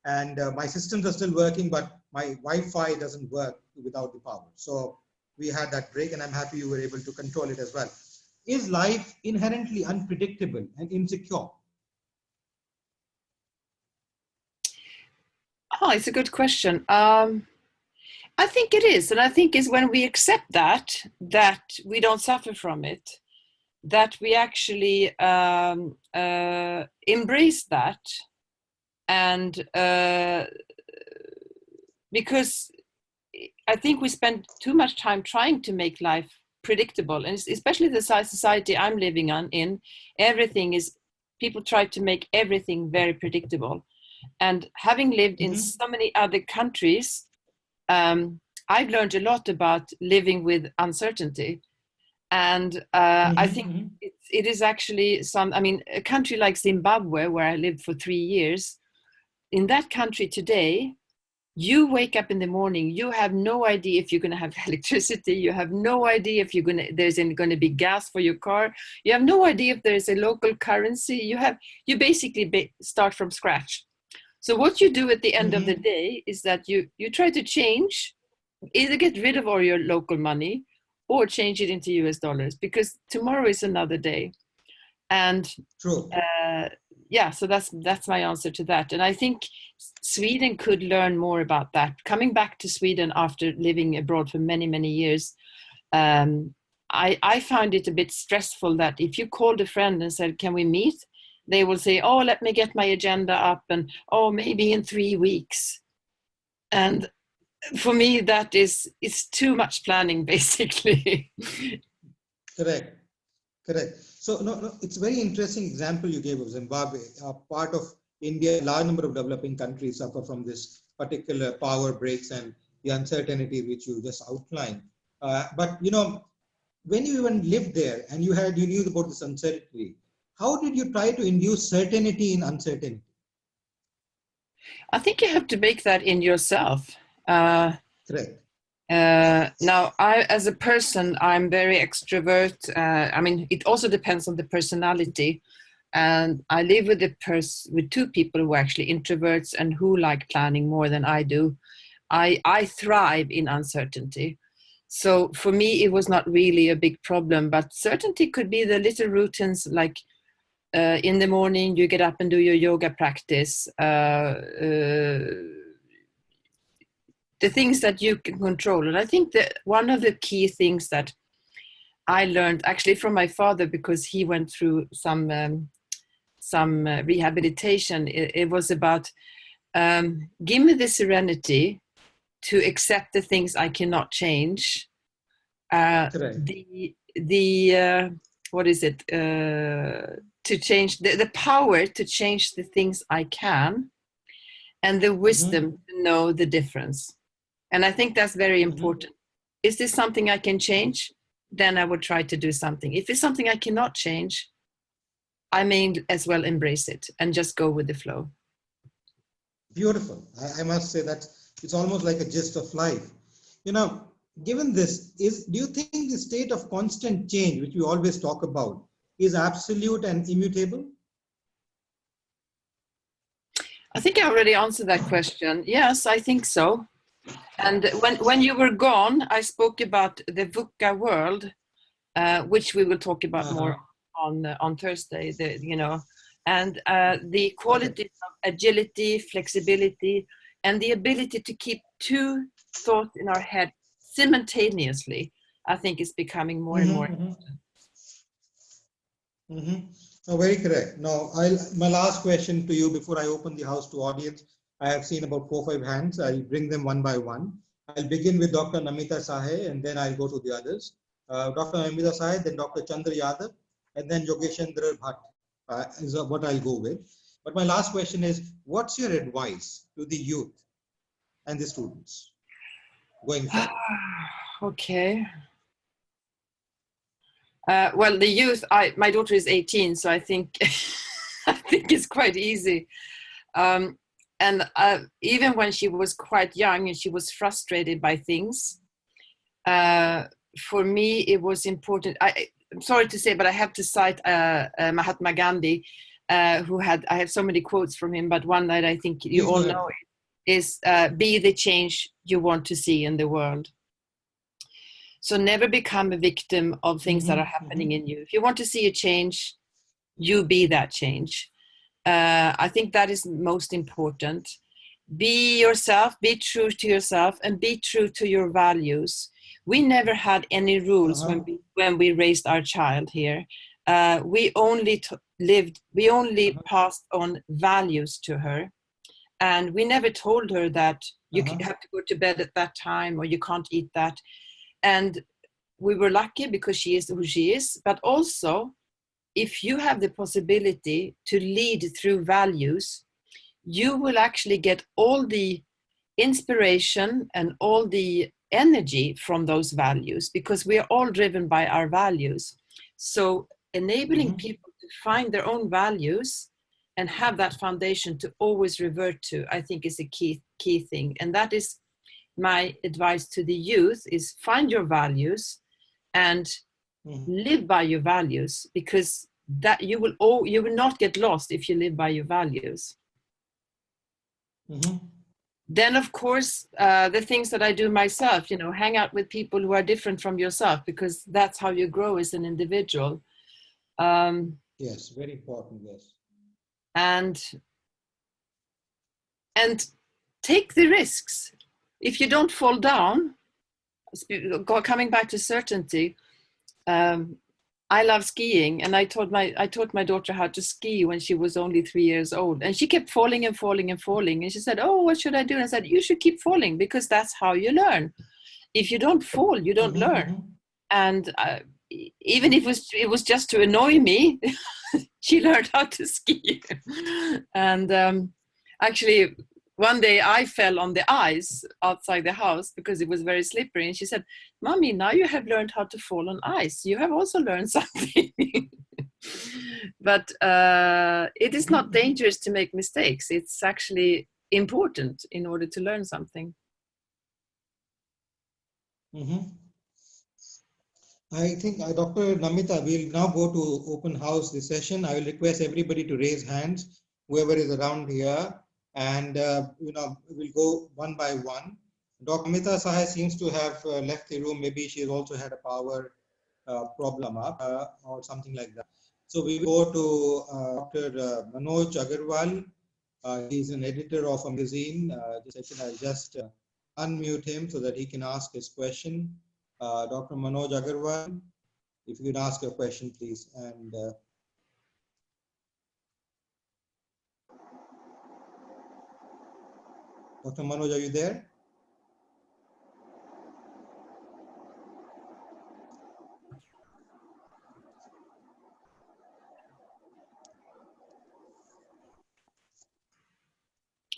and my systems are still working, but my Wi-Fi doesn't work without the power. So we had that break, and I'm happy you were able to control it as well. Is life inherently unpredictable and insecure? Oh, it's a good question. I think it is. And I think it's when we accept that we don't suffer from it, that we actually embrace that. And because I think we spend too much time trying to make life predictable, and especially the society I'm living in, people try to make everything very predictable. And having lived in so many other countries, I've learned a lot about living with uncertainty. And I think it is actually a country like Zimbabwe, where I lived for 3 years, in that country today, You wake up in the morning, you have no idea if you're going to have electricity, you have no idea if there's going to be gas for your car, you have no idea if there's a local currency, you basically start from scratch. So what you do at the end of the day is that you try to change, either get rid of all your local money or change it into US dollars, because tomorrow is another day. And true. Yeah, so that's my answer to that. And I think Sweden could learn more about that. Coming back to Sweden after living abroad for many, many years, I found it a bit stressful that if you called a friend and said, can we meet? They will say, oh, let me get my agenda up, and oh, maybe in 3 weeks. And for me, that is too much planning, basically. Correct. So no, it's a very interesting example you gave of Zimbabwe. Part of India, a large number of developing countries suffer from this particular power breaks and the uncertainty which you just outlined. But when you even lived there and you knew about this uncertainty, how did you try to induce certainty in uncertainty? I think you have to make that in yourself. Correct. Now, as a person, I'm very extrovert. I mean, it also depends on the personality. And I live with two people who are actually introverts and who like planning more than I do. I thrive in uncertainty. So for me, it was not really a big problem, but certainty could be the little routines, like in the morning, you get up and do your yoga practice. The things that you can control. And I think that one of the key things that I learned actually from my father, because he went through some rehabilitation, it was about give me the serenity to accept the things I cannot change. What is it? To change the power to change the things I can, and the wisdom to know the difference. And I think that's very important. Is this something I can change? Then I would try to do something. If it's something I cannot change, I may as well embrace it and just go with the flow. Beautiful. I must say that it's almost like a gist of life. Given this, do you think the state of constant change, which we always talk about, is absolute and immutable? I think I already answered that question. Yes, I think so. And when you were gone, I spoke about the VUCA world, which we will talk about more on Thursday. And the qualities of agility, flexibility, and the ability to keep two thoughts in our head simultaneously, I think is becoming more and more important. No, very correct. Now, my last question to you before I open the house to audience. I have seen about 4 or 5 hands. I'll bring them one by one. I'll begin with Dr. Namita Sahay, and then I'll go to the others. Dr. Namita Sahay, then Dr. Chandra Yadav, and then Yogeshendra Bhatt is what I'll go with. But my last question is, what's your advice to the youth and the students going forward? Okay. Well, the youth, my daughter is 18, so I think it's quite easy. And even when she was quite young and she was frustrated by things, for me, it was important. I'm sorry to say, but I have to cite Mahatma Gandhi, I have so many quotes from him, but one that I think you all know is be the change you want to see in the world. So never become a victim of things that are happening in you. If you want to see a change, you be that change. I think that is most important. Be yourself, be true to yourself, and be true to your values. We never had any rules when we raised our child here. We only passed on values to her. And we never told her that you have to go to bed at that time or you can't eat that. And we were lucky because she is who she is, but also if you have the possibility to lead through values, you will actually get all the inspiration and all the energy from those values, because we are all driven by our values. So enabling people to find their own values and have that foundation to always revert to, I think is a key thing. And that is my advice to the youth, is find your values and live by your values, because that you will not get lost if you live by your values. Then of course the things that I do myself, hang out with people who are different from yourself, because that's how you grow as an individual. Yes, very important. Yes. And take the risks. If you don't fall down, coming back to certainty, I love skiing, and I taught my daughter how to ski when she was only 3 years old, and she kept falling and falling and falling, and she said, "Oh, what should I do?" And I said, "You should keep falling, because that's how you learn. If you don't fall, you don't learn." And even if it was just to annoy me, she learned how to ski. And actually, one day I fell on the ice outside the house because it was very slippery. And she said, "Mommy, now you have learned how to fall on ice. You have also learned something." But it is not dangerous to make mistakes. It's actually important in order to learn something. I think Dr. Namita, we'll now go to open house this session. I will request everybody to raise hands, whoever is around here. And we'll go one by one. Dr. Amita Sahay seems to have left the room. Maybe she's also had a power problem or something like that. So we will go to Dr. Manoj Agarwal. He's an editor of a magazine. I'll just unmute him so that he can ask his question. Dr. Manoj Agarwal, if you could ask your question, please. And Dr. Manoj, are you there?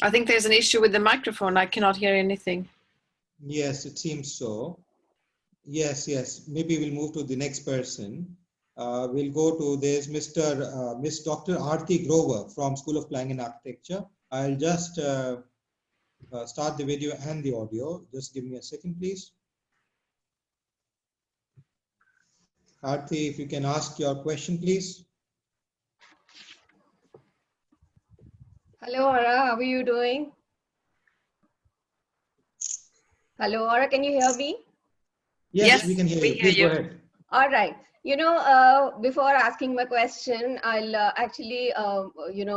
I think there's an issue with the microphone. I cannot hear anything. Yes, it seems so. Yes. Maybe we'll move to the next person. We'll go to Miss Dr. Aarti Grover from School of Planning and Architecture. I'll just start the video and the audio. Just give me a second, please. Aarti, if you can ask your question, please. Hello, Aura. How are you doing? Hello, Aura. Can you hear me? Yes, we can hear you. Please go ahead. All right. Before asking my question, I'll actually,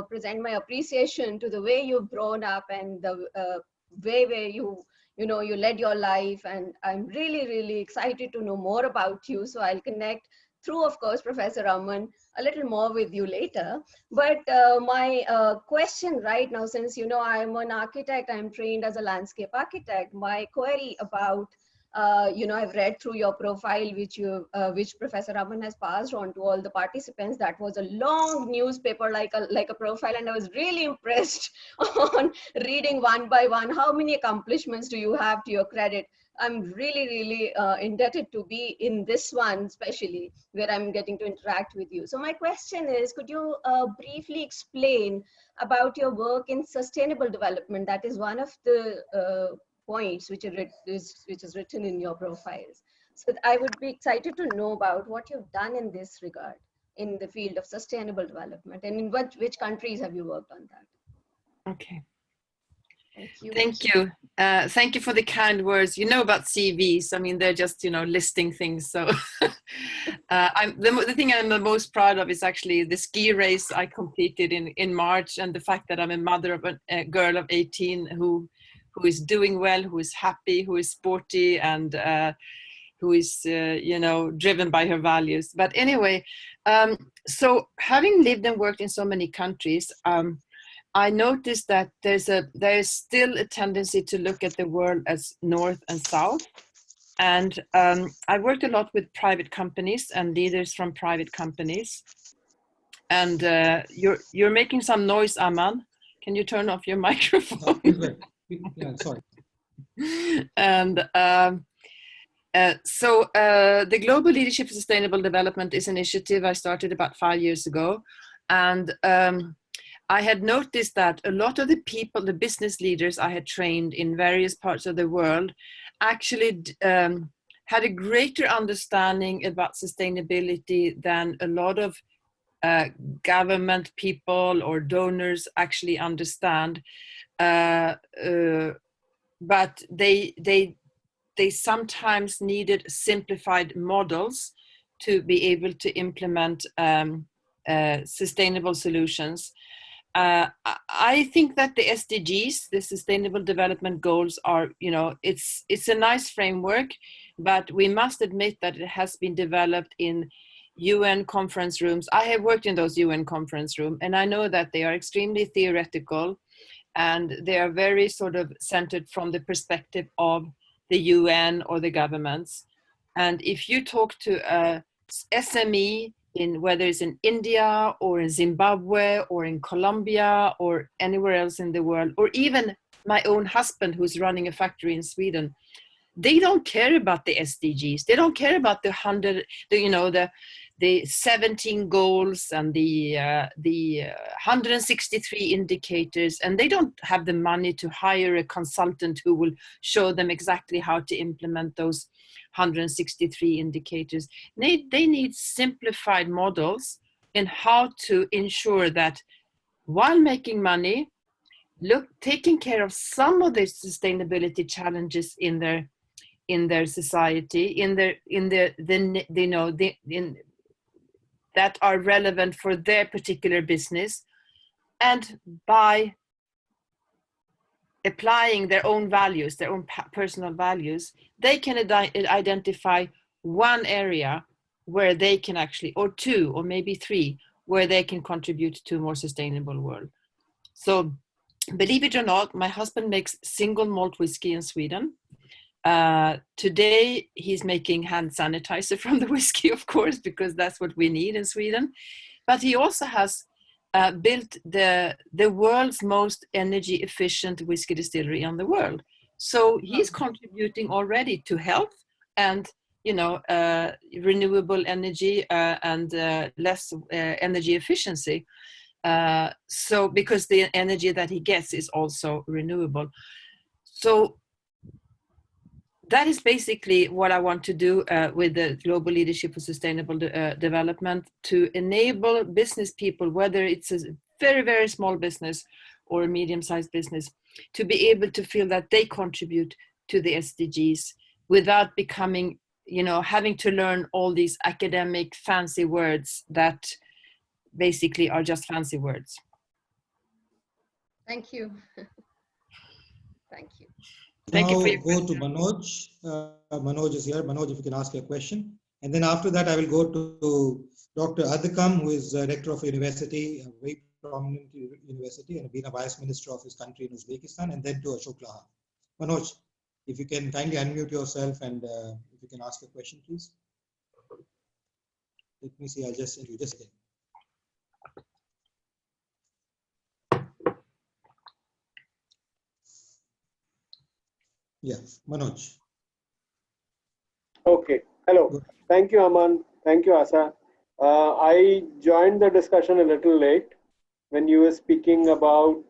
present my appreciation to the way you've grown up and the way where you led your life. And I'm really, really excited to know more about you. So I'll connect through, of course, Professor Raman, a little more with you later. But my question right now, since, I'm an architect, I'm trained as a landscape architect, my query about I've read through your profile, which Professor Raman has passed on to all the participants. That was a long newspaper, like a profile, and I was really impressed on reading one by one. How many accomplishments do you have to your credit? I'm really, really indebted to be in this one, especially where I'm getting to interact with you. So my question is, could you briefly explain about your work in sustainable development? That is one of the points which is written in your profiles. So I would be excited to know about what you've done in this regard in the field of sustainable development, and in which countries have you worked on that? Okay. Thank you. Thank you. Thank you for the kind words. You know about CVs. I mean, they're just, listing things. So the thing I'm the most proud of is actually the ski race I completed in March, and the fact that I'm a mother of a girl of 18 who is doing well, who is happy, who is sporty, and who is, driven by her values. But anyway, so having lived and worked in so many countries, I noticed that there is still a tendency to look at the world as north and south. And I worked a lot with private companies and leaders from private companies. And you're making some noise, Aman. Can you turn off your microphone? Yeah, sorry. And the Global Leadership for Sustainable Development is an initiative I started about 5 years ago. And I had noticed that a lot of the people, the business leaders I had trained in various parts of the world, actually had a greater understanding about sustainability than a lot of government people or donors actually understand. But they sometimes needed simplified models to be able to implement sustainable solutions. I think that the SDGs, the Sustainable Development Goals, are, it's a nice framework, but we must admit that it has been developed in UN conference rooms. I have worked in those UN conference rooms, and I know that they are extremely theoretical, and they are very sort of centered from the perspective of the UN or the governments. And if you talk to a SME, in whether it's in India or in Zimbabwe or in Colombia or anywhere else in the world, or even my own husband who's running a factory in Sweden, they don't care about the SDGs. They don't care about the 17 goals and the 163 indicators, and they don't have the money to hire a consultant who will show them exactly how to implement those 163 indicators. They need simplified models in how to ensure that while making money, taking care of some of the sustainability challenges in their society, that are relevant for their particular business, and by applying their own values, their own personal values, they can identify one area where they can actually, or two, or maybe three, where they can contribute to a more sustainable world. So, believe it or not, my husband makes single malt whiskey in Sweden. Today, he's making hand sanitizer from the whiskey, of course, because that's what we need in Sweden. But he also has built the world's most energy efficient whiskey distillery in the world. So he's contributing already to health and renewable energy and less energy efficiency. So because the energy that he gets is also renewable. So that is basically what I want to do with the Global Leadership for Sustainable Development, to enable business people, whether it's a very, very small business or a medium-sized business, to be able to feel that they contribute to the SDGs without becoming, having to learn all these academic fancy words that basically are just fancy words. Thank you. Thank you. Thank you for your go to Manoj. Manoj is here. Manoj, if you can ask your question. And then after that, I will go to Dr. Adhikam, who is Rector of a university, a very prominent university, and been a Vice Minister of his country in Uzbekistan, and then to Ashok Laha. Manoj, if you can kindly unmute yourself and if you can ask a question, please. Let me see, I'll just send you just again. Yeah, Manoj. Okay, hello. Thank you, Aman. Thank you, Asa. I joined the discussion a little late when you were speaking about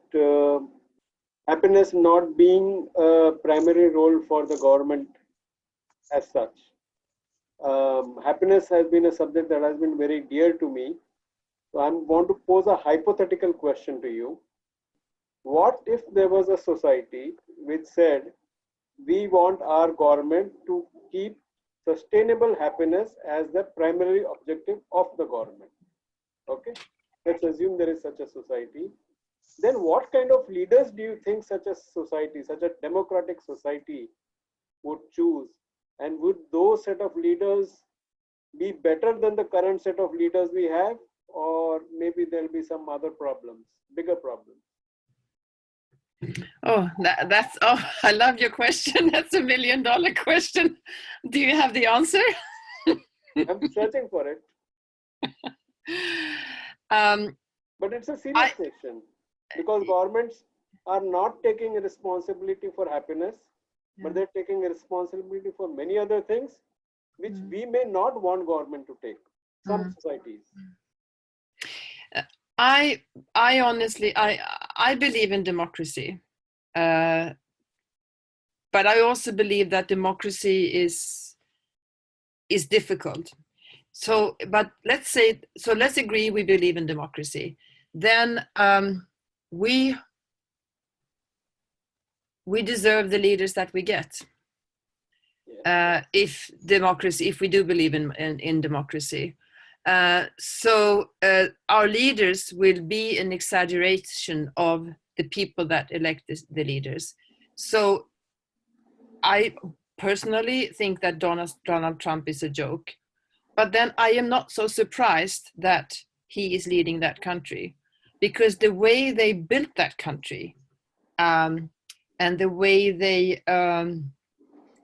happiness not being a primary role for the government as such. Happiness has been a subject that has been very dear to me. So I want to pose a hypothetical question to you. What if there was a society which said, we want our government to keep sustainable happiness as the primary objective of the government? Okay, let's assume there is such a society. Then what kind of leaders do you think such a society, such a democratic society would choose? And would those set of leaders be better than the current set of leaders we have? Or maybe there'll be some other problems, bigger problems? Oh, I love your question. That's $1 million question. Do you have the answer? I'm searching for it. But it's a serious question, because governments are not taking a responsibility for happiness, but they're taking a responsibility for many other things, which we may not want government to take, some societies. I honestly, I believe in democracy, but I also believe that democracy is difficult. So, but let's agree we believe in democracy. Then we deserve the leaders that we get. If we do believe in democracy. So our leaders will be an exaggeration of the people that elect the leaders. So I personally think that Donald Trump is a joke, but then I am not so surprised that he is leading that country, because the way they built that country and the way they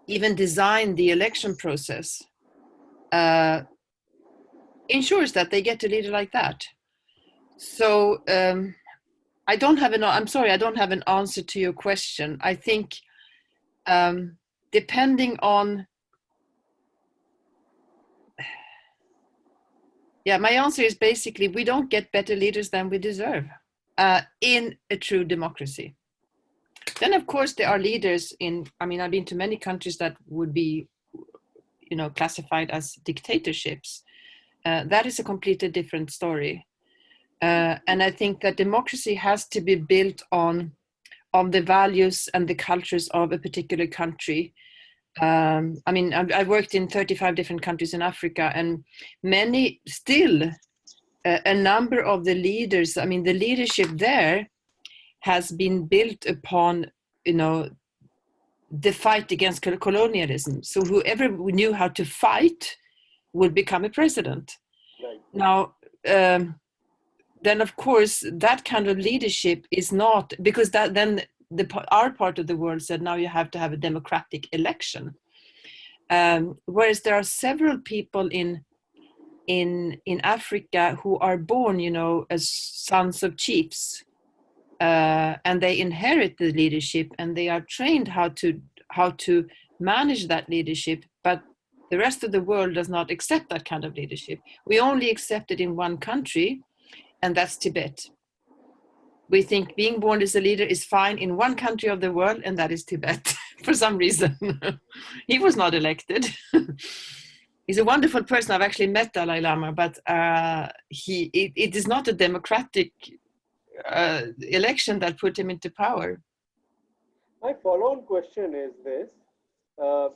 even designed the election process ensures that they get a leader like that. So I don't have an answer to your question. I think depending on, my answer is basically we don't get better leaders than we deserve in a true democracy. Then of course there are leaders I've been to many countries that would be, classified as dictatorships. That is a completely different story. And I think that democracy has to be built on the values and the cultures of a particular country. I've worked in 35 different countries in Africa, and many still, a number of the leaders, the leadership there has been built upon, the fight against colonialism. So whoever knew how to fight would become a president. Right. Now, then of course that kind of leadership is not, because our part of the world said now you have to have a democratic election, whereas there are several people in Africa who are born, as sons of chiefs, and they inherit the leadership and they are trained how to manage that leadership, but the rest of the world does not accept that kind of leadership. We only accept it in one country, and that's Tibet. We think being born as a leader is fine in one country of the world, and that is Tibet, for some reason. He was not elected. He's a wonderful person. I've actually met Dalai Lama, but it is not a democratic election that put him into power. My follow-on question is this.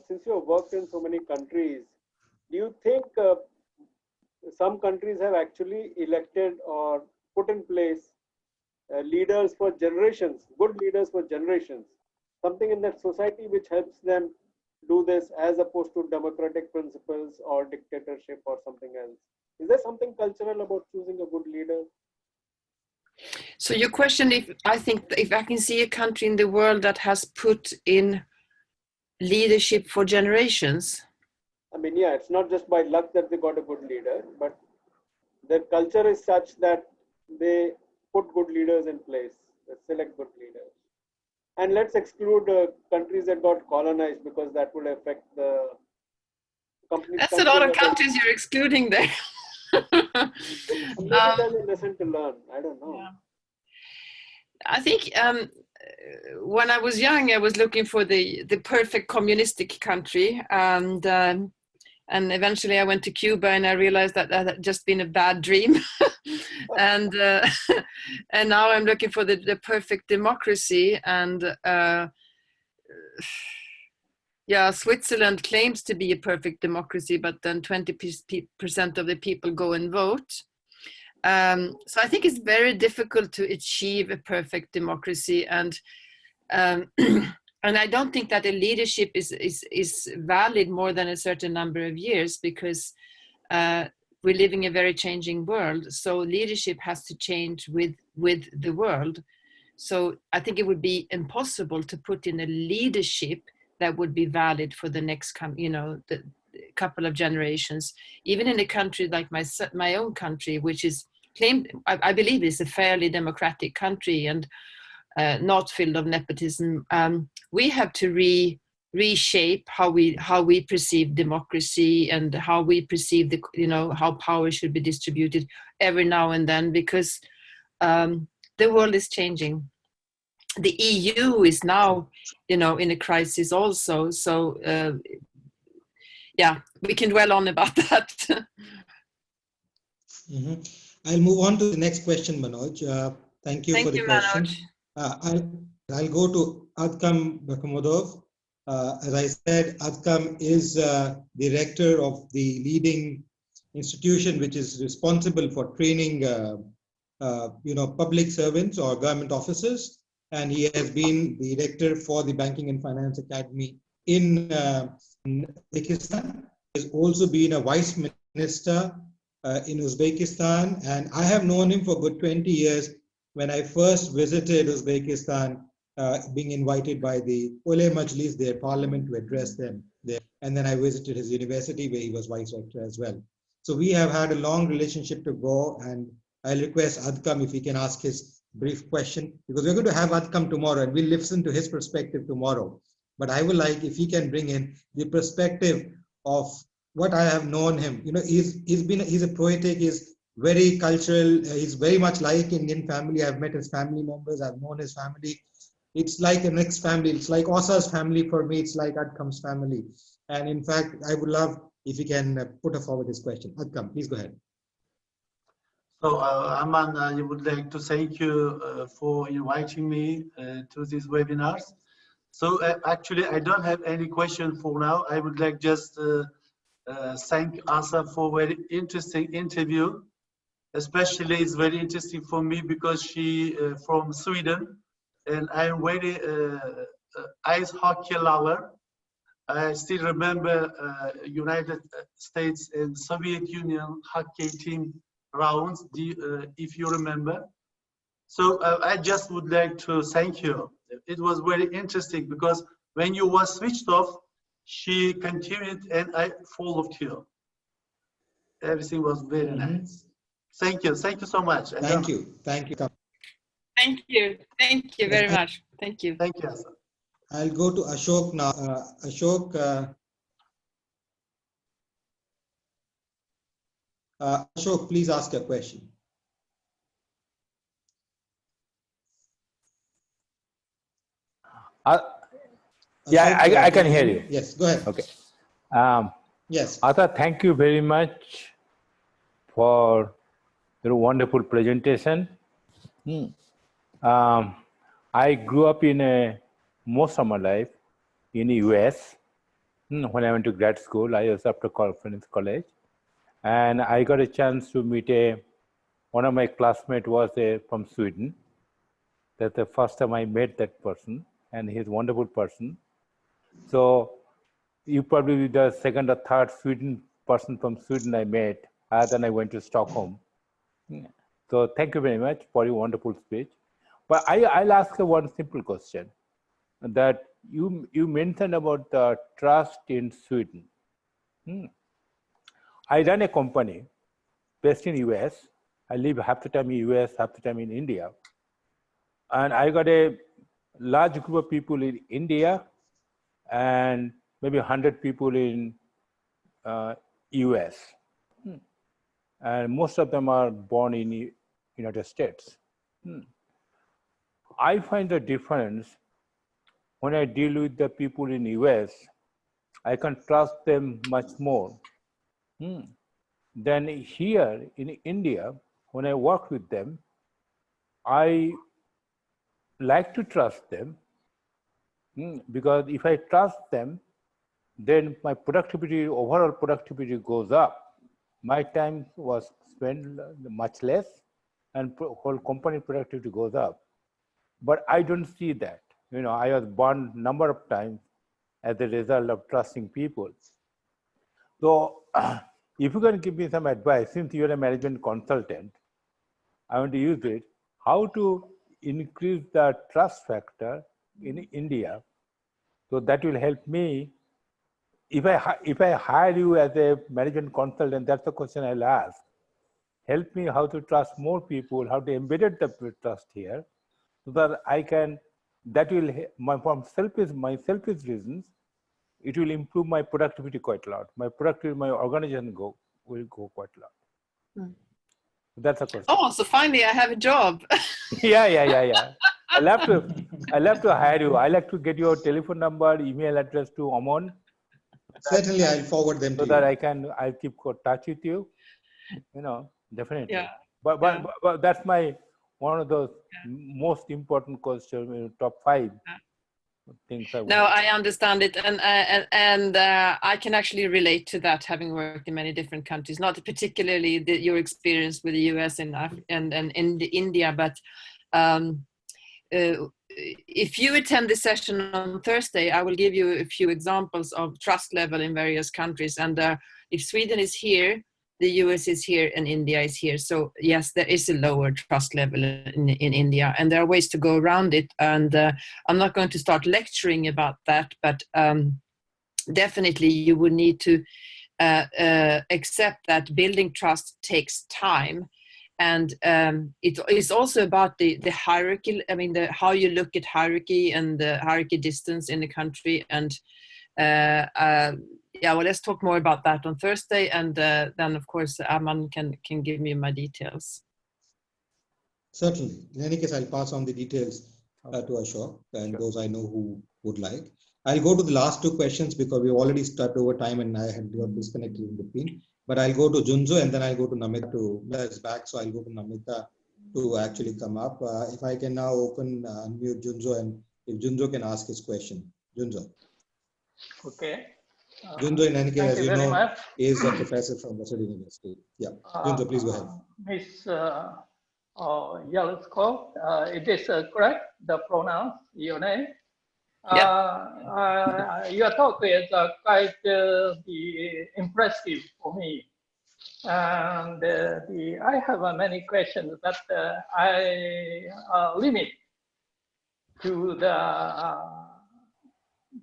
Since you have worked in so many countries, do you think some countries have actually elected or put in place leaders for generations, good leaders for generations, something in that society which helps them do this as opposed to democratic principles or dictatorship or something else? Is there something cultural about choosing a good leader? So your question, if I can see a country in the world that has put in leadership for generations? It's not just by luck that they got a good leader, but their culture is such that they put good leaders in place, they select good leaders. And let's exclude countries that got colonized, because that would affect the companies. That's a lot of countries you're excluding there. Maybe there's a lesson to learn. I don't know. Yeah. I think when I was young, I was looking for the perfect communistic country, and eventually I went to Cuba, and I realized that had just been a bad dream, and now I'm looking for the perfect democracy, and Switzerland claims to be a perfect democracy, but then 20% of the people go and vote. So I think it's very difficult to achieve a perfect democracy, and I don't think that a leadership is valid more than a certain number of years, because we're living a very changing world. So leadership has to change with the world. So I think it would be impossible to put in a leadership that would be valid for the next the couple of generations. Even in a country like my own country, which is claimed, I believe, is a fairly democratic country and not filled of nepotism. We have to reshape how we perceive democracy and how we perceive how power should be distributed every now and then, because the world is changing. The EU is now, in a crisis also. So yeah, we can dwell on about that. I'll move on to the next question, Manoj. Thank you for the question. I'll go to Adkam Bakamodov. As I said, Adkam is director of the leading institution which is responsible for training public servants or government officers, and he has been the director for the Banking and Finance Academy in Uzbekistan. He has also been a vice minister in Uzbekistan, and I have known him for good 20 years. When I first visited Uzbekistan, being invited by the Ule Majlis, their parliament, to address them there, and then I visited his university where he was vice rector as well. So we have had a long relationship to go, and I'll request Adkam if he can ask his brief question, because we're going to have Adkam tomorrow and we'll listen to his perspective tomorrow. But I would like if he can bring in the perspective of what I have known him. He's a poetic, he's very cultural, he's very much like Indian family. I've met his family members, I've known his family. It's like a next family. It's like Åsa's family for me. It's like Adkam's family. And in fact, I would love if you can put forward this question. Adkam, please go ahead. So, Aman, I would like to thank you for inviting me to these webinars. So, actually, I don't have any question for now. I would like just thank Åsa for a very interesting interview. Especially, it's very interesting for me because she from Sweden, and I'm very ice hockey lover. I still remember United States and Soviet Union hockey team rounds, if you remember. So I just would like to thank you. It was very interesting because when you were switched off, she continued and I followed you. Everything was very nice. Thank you. Thank you so much. Thank you. Thank you. Thank you. Thank you very much. Thank you. Thank you, Åsa. I'll go to Ashok now. Ashok, Ashok, please ask a question. Yeah, I can hear you. Yes, go ahead. Okay. Yes. Åsa, thank you very much for your wonderful presentation. I grew up in most of my life in the US. When I went to grad school, I was up to conference college, and I got a chance to meet one of my classmates was from Sweden. That's the first time I met that person, and he's a wonderful person. So you probably be the second or third person from Sweden I met. Then I went to Stockholm. So thank you very much for your wonderful speech. But I'll ask you one simple question. That you mentioned about the trust in Sweden. I run a company based in US. I live half the time in US, half the time in India. And I got a large group of people in India and maybe 100 people in US. And most of them are born in United States. I find the difference when I deal with the people in US, I can trust them much more. Then here in India, when I work with them, I like to trust them because if I trust them, then my productivity, overall productivity goes up. My time was spent much less and whole company productivity goes up. But I don't see that. I was burned number of times as a result of trusting people. So if you can give me some advice, since you're a management consultant, I want to use it, how to increase the trust factor in India. So that will help me. If I hire you as a management consultant, that's the question I'll ask. Help me how to trust more people, how to embed the trust here, so that I can, that will, from my selfish reasons, it will improve my productivity quite a lot. My productivity, my organization will go quite a lot. That's a question. Oh, so finally I have a job. Yeah. I'll have to hire you. I'll have to get your telephone number, email address to Amon. Certainly, I'll forward them so to that you. I'll keep touch with you. You know, definitely. Yeah. But that's one of those most important questions, top 5 things I want. No, I understand it, and I can actually relate to that, having worked in many different countries. Not particularly your experience with the US and in India, but if you attend this session on Thursday, I will give you a few examples of trust level in various countries. And if Sweden is here, the US is here, and India is here. So yes, there is a lower trust level in India, and there are ways to go around it. And I'm not going to start lecturing about that, but definitely you would need to accept that building trust takes time. And it is also about the hierarchy. I mean, how you look at hierarchy and the hierarchy distance in the country. And yeah, well, let's talk more about that on Thursday. And then, of course, Aman can give me my details. Certainly. In any case, I'll pass on the details to Ashok and those I know who would like. I'll go to the last 2 questions because we already started over time and I had got disconnected in between. But I'll go to Junzo and then I'll go to Namita to is back. So I'll go to Namita to actually come up. If I can now unmute Junzo, and if Junzo can ask his question. Junzo. Okay. Junzo, in any case, as you know, much. is a professor from Vassar University. Yeah. Junzo, please go ahead. Miss Jarskog, it is correct, the pronoun, your name? Your talk is quite impressive for me, and I have many questions, but I limit to the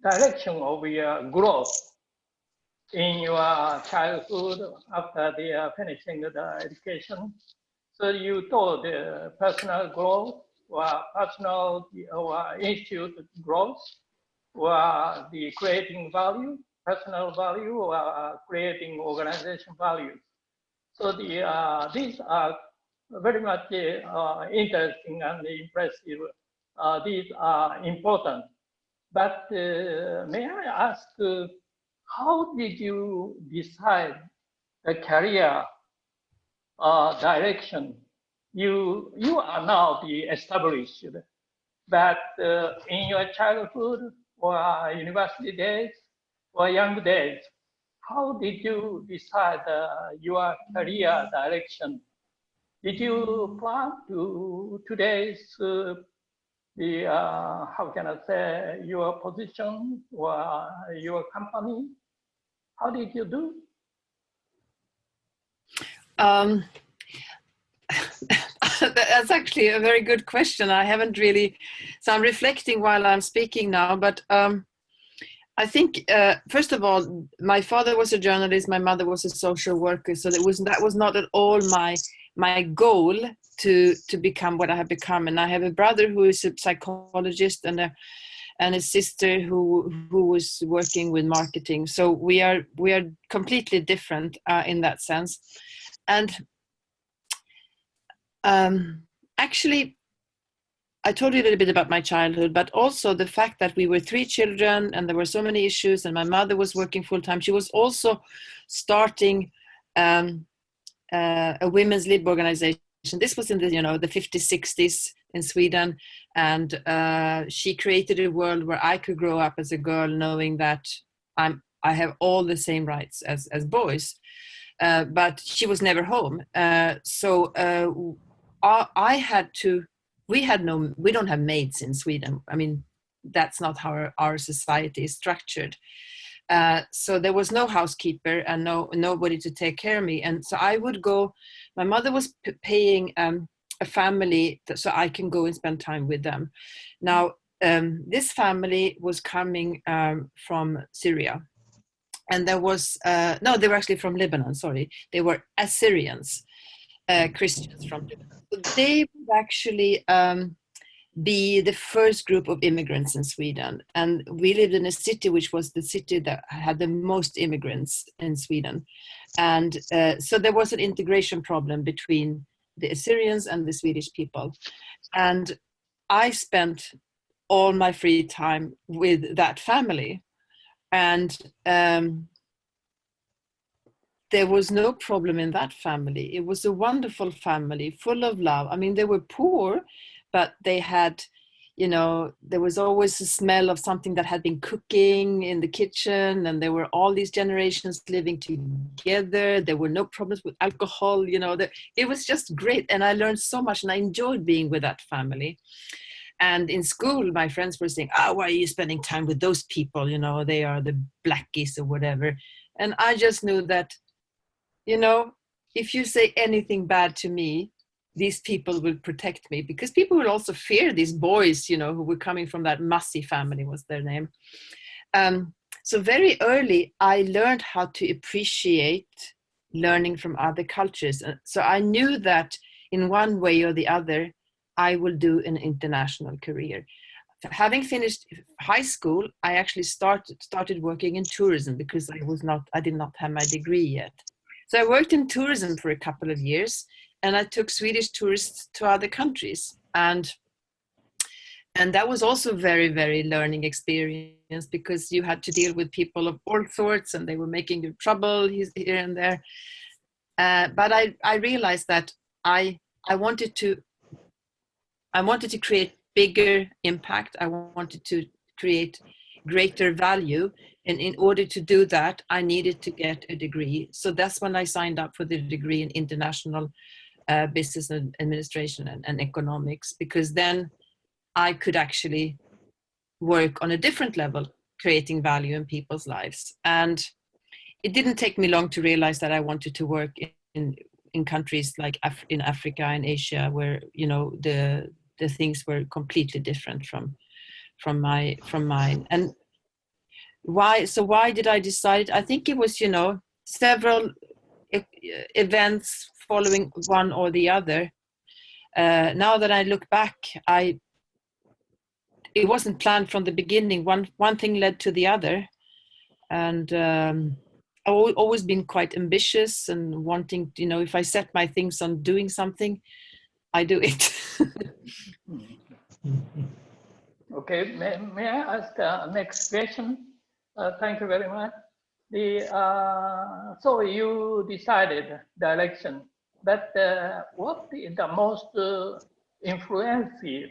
direction of your growth in your childhood after they are finishing the education. So you told personal growth, or personal or institute growth, or the creating value, personal value, or creating organization value. So these are very much interesting and impressive. These are important. But may I ask, how did you decide the career direction? You are now the established, but in your childhood or university days or young days, how did you decide your career direction? Did you plan to today's how can I say, your position or your company? How did you do? That's actually a very good question. I haven't really, so I'm reflecting while I'm speaking now, but I think, first of all, my father was a journalist, my mother was a social worker, so that was not at all my goal to become what I have become. And I have a brother who is a psychologist and a sister who was working with marketing. So we are completely different in that sense. And actually, I told you a little bit about my childhood, but also the fact that we were 3 children and there were so many issues, and my mother was working full time. She was also starting a women's lib organization. This was in the 50s, 60s in Sweden, and she created a world where I could grow up as a girl, knowing that I have all the same rights as boys. But she was never home, so I had to. We don't have maids in Sweden. I mean, that's not how our society is structured. So there was no housekeeper and nobody to take care of me. And so I would go, my mother was paying a family so I can go and spend time with them. Now, this family was coming from Syria. And there was, they were actually from Lebanon, sorry. They were Assyrians, Christians from Lebanon. So they would actually be the first group of immigrants in Sweden. And we lived in a city which was the city that had the most immigrants in Sweden. And so there was an integration problem between the Assyrians and the Swedish people. And I spent all my free time with that family. And there was no problem in that family. It was a wonderful family, full of love. I mean, they were poor, but they had, you know, there was always a smell of something that had been cooking in the kitchen, and there were all these generations living together. There were no problems with alcohol, you know, it was just great. And I learned so much, and I enjoyed being with that family. And in school, my friends were saying, "Oh, why are you spending time with those people? You know, they are the blackies or whatever." And I just knew that, you know, if you say anything bad to me, these people will protect me, because people will also fear these boys, you know, who were coming from that Massi family was their name. So very early, I learned how to appreciate learning from other cultures. So I knew that in one way or the other, I will do an international career. Having finished high school, I actually started working in tourism, because I did not have my degree yet. So I worked in tourism for a couple of years, and I took Swedish tourists to other countries. And that was also very, very learning experience, because you had to deal with people of all sorts, and they were making you trouble here and there. But I realized that I wanted to create bigger impact. I wanted to create greater value. And in order to do that, I needed to get a degree. So that's when I signed up for the degree in international business and administration and economics, because then I could actually work on a different level, creating value in people's lives. And it didn't take me long to realize that I wanted to work in countries like in Africa and Asia, where, you know, the things were completely different from mine. And why did I decide? I think it was, you know, several events following one or the other. Now that I look back, it wasn't planned from the beginning. One thing led to the other. And I've always been quite ambitious and wanting, you know, if I set my things on doing something, I do it. Okay, may I ask the next question? Thank you very much. So you decided direction, but what is the most influential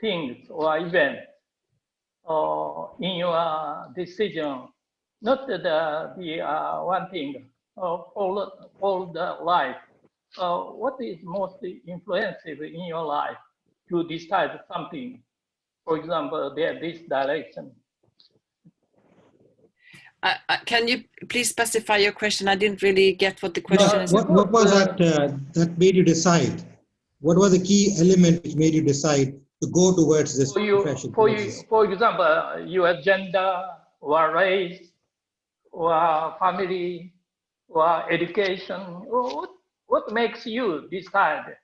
things or event in your decision? Not the one thing all the life. What is most influential in your life to decide something? For example, this direction. Can you please specify your question? I didn't really get what the question is. What was that made you decide? What was the key element which made you decide to go towards this profession? For example, your gender or race or family or education. What makes you decide?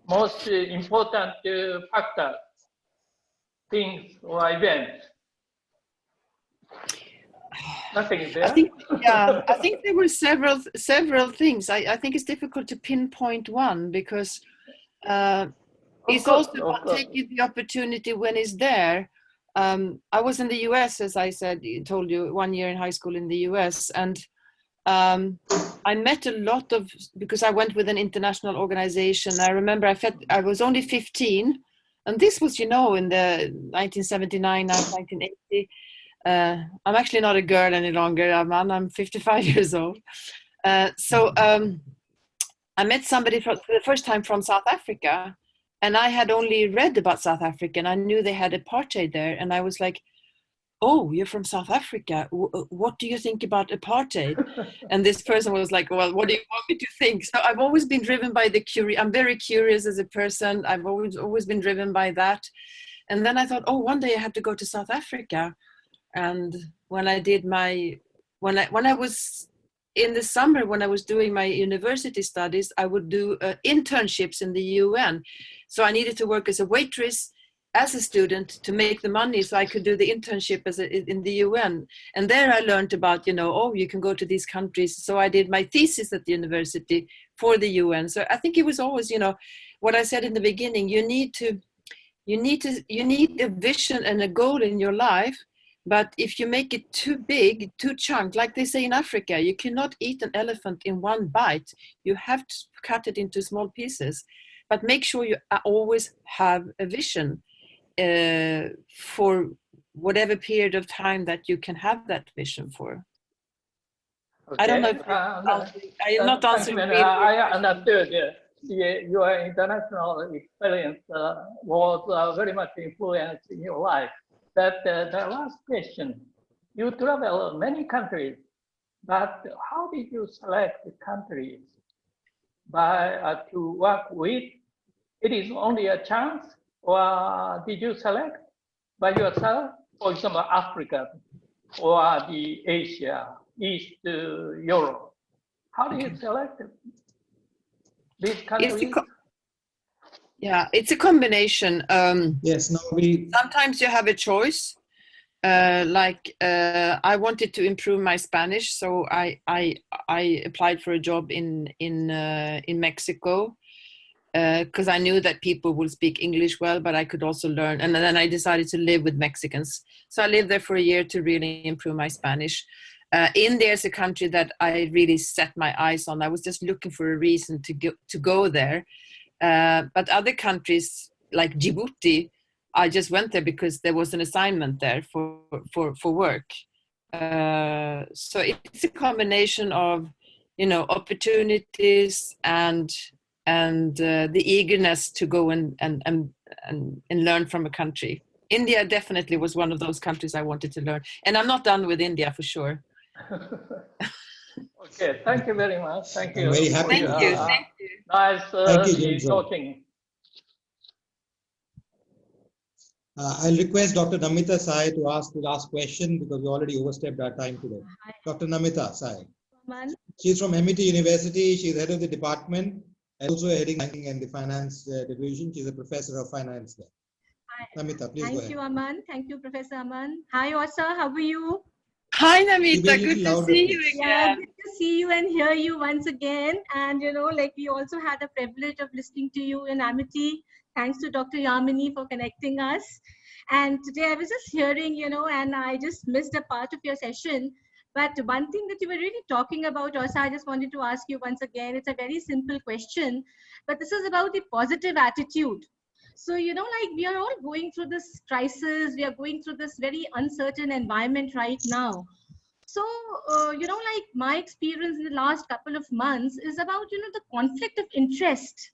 Most important factor, things or events? Nothing is there. I think there were several things. I think it's difficult to pinpoint one, because it's also about taking the opportunity when it's there. I was in the US, as I told you, 1 year in high school in the US, and I met a lot of, because I went with an international organization. I remember I was only 15, and this was, you know, in the 1979, 1980. I'm actually not a girl any longer. I'm 55 years old. So I met somebody for the first time from South Africa, and I had only read about South Africa, and I knew they had apartheid there. And I was like, "Oh, you're from South Africa. What do you think about apartheid?" And this person was like, "Well, what do you want me to think?" So I've always been driven by I'm very curious as a person. I've always been driven by that. And then I thought, oh, one day I have to go to South Africa. And when I did when I was in the summer, when I was doing my university studies, I would do internships in the UN. So I needed to work as a waitress as a student to make the money so I could do the internship in the UN. And there I learned about, oh, you can go to these countries. So I did my thesis at the university for the UN. So I think it was always, what I said in the beginning, you need a vision and a goal in your life. But if you make it too big, too chunk, like they say in Africa, you cannot eat an elephant in one bite. You have to cut it into small pieces. But make sure you always have a vision for whatever period of time that you can have that vision for. Okay. I don't know if I am not answering. I understood. Your international experience was very much influenced in your life. But the last question, you travel many countries, but how did you select the countries to work with? It is only a chance, or did you select by yourself, for example, Africa or the Asia, East Europe? How do you select these countries? It's a combination. Yes, now sometimes you have a choice. I wanted to improve my Spanish, so I applied for a job in Mexico because I knew that people would speak English well, but I could also learn. And then I decided to live with Mexicans, so I lived there for a year to really improve my Spanish. India is a country that I really set my eyes on. I was just looking for a reason to go there. But other countries like Djibouti, I just went there because there was an assignment there for work. So it's a combination of, opportunities and the eagerness to go and learn from a country. India definitely was one of those countries I wanted to learn, and I'm not done with India for sure. Okay, thank you very much. Thank you. I'm very happy. Thank you. Thank you. Nice talking. I'll request Dr. Namita Sai to ask the last question because we already overstepped our time today. Dr. Namita Sai. She's from MIT University. She's head of the department and also heading banking and the finance division. She's a professor of finance there. Namita, please go ahead. Thank you, Aman. Thank you, Professor Aman. Hi, Åsa. How are you? Hi, Namita. Good to see you again. Yeah, good to see you and hear you once again. And, we also had the privilege of listening to you in Amity. Thanks to Dr. Yamini for connecting us. And today I was just hearing, and I just missed a part of your session. But one thing that you were really talking about, Åsa, I just wanted to ask you once again. It's a very simple question, but this is about the positive attitude. So, we are all going through this crisis. We are going through this very uncertain environment right now. So, my experience in the last couple of months is about, the conflict of interest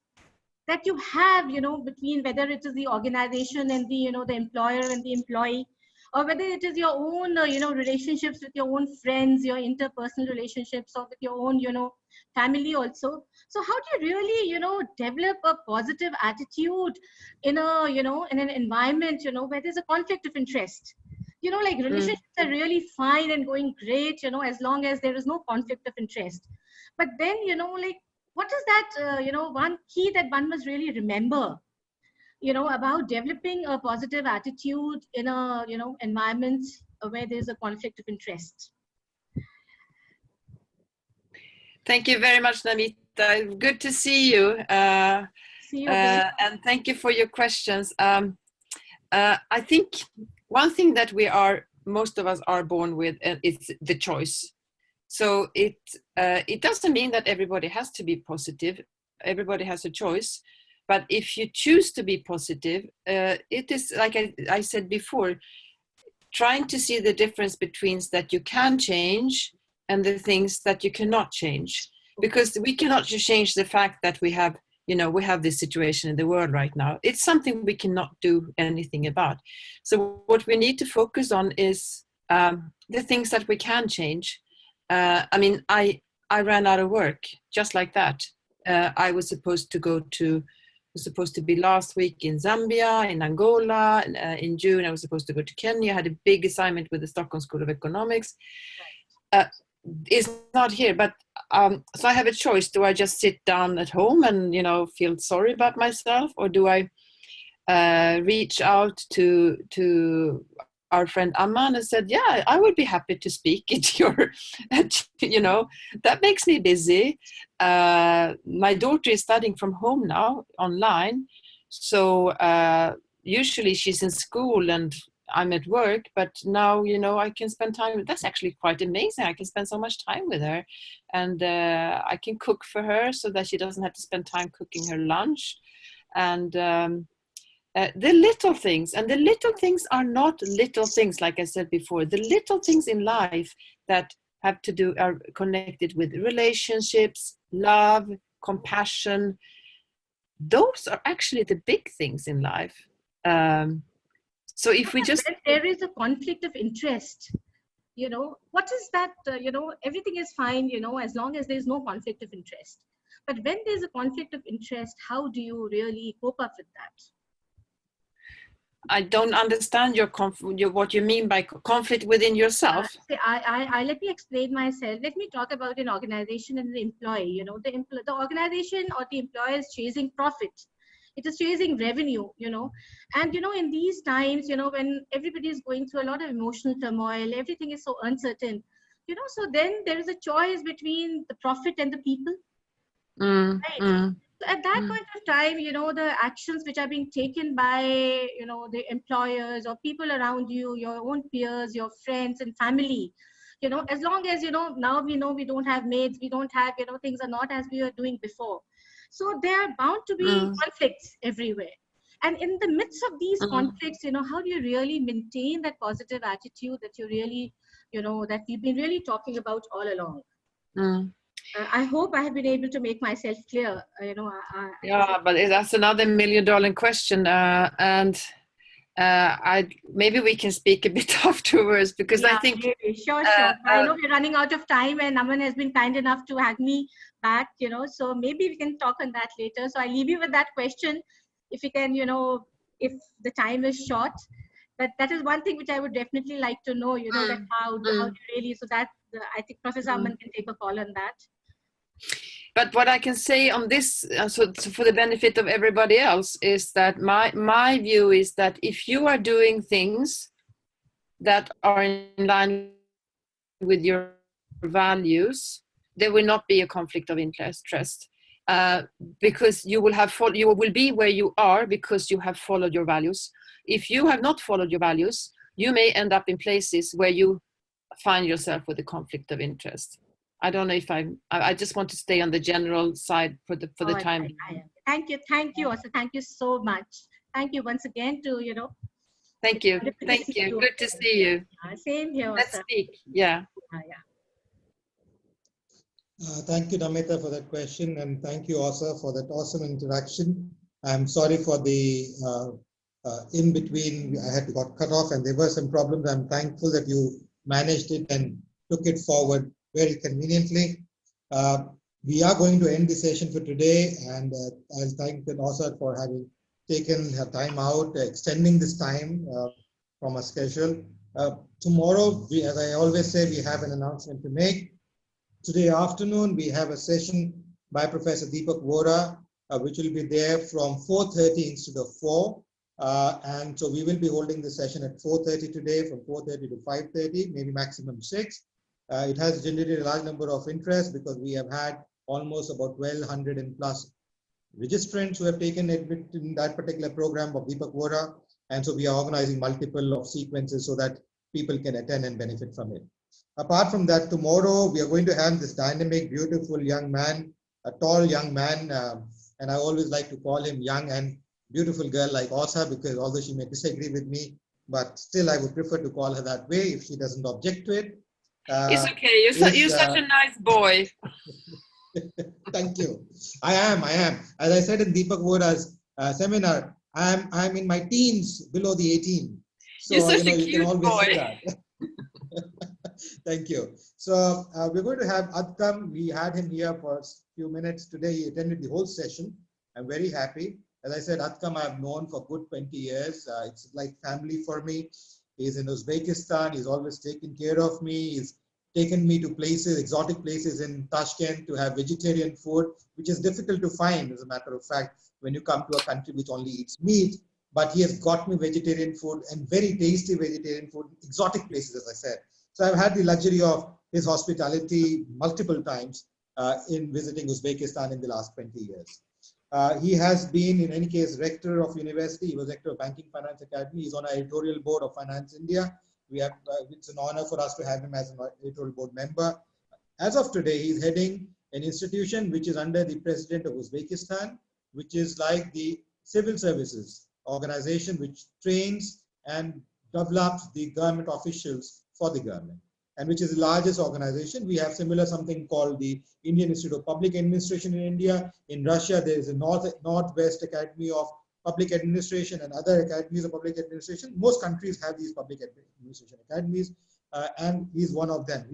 that you have, between whether it is the organization and the, the employer and the employee, or whether it is your own, relationships with your own friends, your interpersonal relationships, or with your own, family also. So how do you really, develop a positive attitude in a, in an environment, where there's a conflict of interest? Relationships are really fine and going great, as long as there is no conflict of interest. But then, what is that, one key that one must really remember, about developing a positive attitude in a, environment where there's a conflict of interest? Thank you very much, Namita. Good to see you. See you again. And thank you for your questions. I think one thing that most of us are born with is the choice. So it doesn't mean that everybody has to be positive. Everybody has a choice. But if you choose to be positive, it is, like I said before, trying to see the difference between that you can change and the things that you cannot change. Because we cannot just change the fact that we have this situation in the world right now. It's something we cannot do anything about. So what we need to focus on is the things that we can change. I ran out of work just like that. I was supposed to be last week in Zambia, in Angola. In June, I was supposed to go to Kenya. I had a big assignment with the Stockholm School of Economics. It's not here, but so I have a choice. Do I just sit down at home and feel sorry about myself, or do I reached out to our friend Amman and said, yeah, I would be happy to speak at your, that makes me busy. My daughter is studying from home now, online. So usually she's in school and I'm at work, but now, I can spend time. That's actually quite amazing. I can spend so much time with her, and I can cook for her so that she doesn't have to spend time cooking her lunch. And the little things, and the little things are not little things, like I said before. The little things in life that have to do are connected with relationships, love, compassion. Those are actually the big things in life. So if we just... When there is a conflict of interest, what is that? Everything is fine, as long as there's no conflict of interest. But when there's a conflict of interest, how do you really cope up with that? I don't understand what you mean by conflict within yourself. Let me explain myself. Let me talk about an organization and the employee. The organization or the employer is chasing profit. It is chasing revenue, and in these times, when everybody is going through a lot of emotional turmoil, everything is so uncertain, so then there is a choice between the profit and the people. Right. So at that point of time, the actions which are being taken by, the employers or people around you, your own peers, your friends and family, as long as, now we know we don't have maids, we don't have, things are not as we were doing before. So there are bound to be conflicts everywhere. And in the midst of these conflicts, how do you really maintain that positive attitude that you really, that we've been really talking about all along? I hope I have been able to make myself clear. Yeah, but that's another $1 million question, and maybe we can speak a bit afterwards, because I think sure. I know we're running out of time, and Aman has been kind enough to have me back. So maybe we can talk on that later. So I leave you with that question, if you can, if the time is short. But that is one thing which I would definitely like to know. That how do you really, so that I think Professor Aman can take a call on that. But what I can say on this, so for the benefit of everybody else, is that my view is that if you are doing things that are in line with your values, there will not be a conflict of interest, because you will be where you are because you have followed your values. If you have not followed your values, you may end up in places where you find yourself with a conflict of interest. I don't know if I just want to stay on the general side for the time. Thank you, Åsa. Thank you so much. Thank you once again to, Thank you. Thank you. Good to see you. Same here, Let's Åsa. speak. Yeah. Thank you, Namita, for that question, and thank you, Åsa, for that awesome interaction. I'm sorry for the in between. I got cut off, and there were some problems. I'm thankful that you managed it and took it forward very conveniently. We are going to end the session for today, and I'll thank Åsa for having taken her time out, extending this time from our schedule. Tomorrow, as I always say, we have an announcement to make. Today afternoon, we have a session by Professor Deepak Vora, which will be there from 4:30 instead of 4. And so we will be holding the session at 4:30 today, from 4:30 to 5:30, maybe maximum 6. It has generated a large number of interest because we have had almost about 1,200 and plus registrants who have taken admit in that particular program of Deepak Vora. And so we are organizing multiple of sequences so that people can attend and benefit from it. Apart from that, tomorrow we are going to have this dynamic, beautiful young man, a tall young man, and I always like to call him young and beautiful girl like Åsa, because although she may disagree with me, but still I would prefer to call her that way if she doesn't object to it. It's okay. You're such a nice boy. Thank you. I am. As I said in Deepak Vora's seminar, I'm in my teens, below the 18. So you're such a you cute can always boy. say that. Thank you. So we're going to have Adkam. We had him here for a few minutes today. He attended the whole session. I'm very happy. As I said, Adkam I've known for good 20 years. It's like family for me. He's in Uzbekistan. He's always taken care of me. He's taken me to places, exotic places in Tashkent to have vegetarian food, which is difficult to find, as a matter of fact, when you come to a country which only eats meat. but he has got me vegetarian food and very tasty vegetarian food, exotic places, as I said. So I've had the luxury of his hospitality multiple times in visiting Uzbekistan in the last 20 years. He has been, in any case, rector of university. He was rector of Banking Finance Academy. He's on our editorial board of Finance India. We have, it's an honor for us to have him as an editorial board member. As of today, he's heading an institution which is under the president of Uzbekistan, which is like the civil services organization which trains and develops the government officials for the government, and which is the largest organization. We have similar something called the Indian Institute of Public Administration in India. In Russia, there is a Northwest Academy of Public Administration and other academies of public administration. Most countries have these public administration academies, and he's one of them.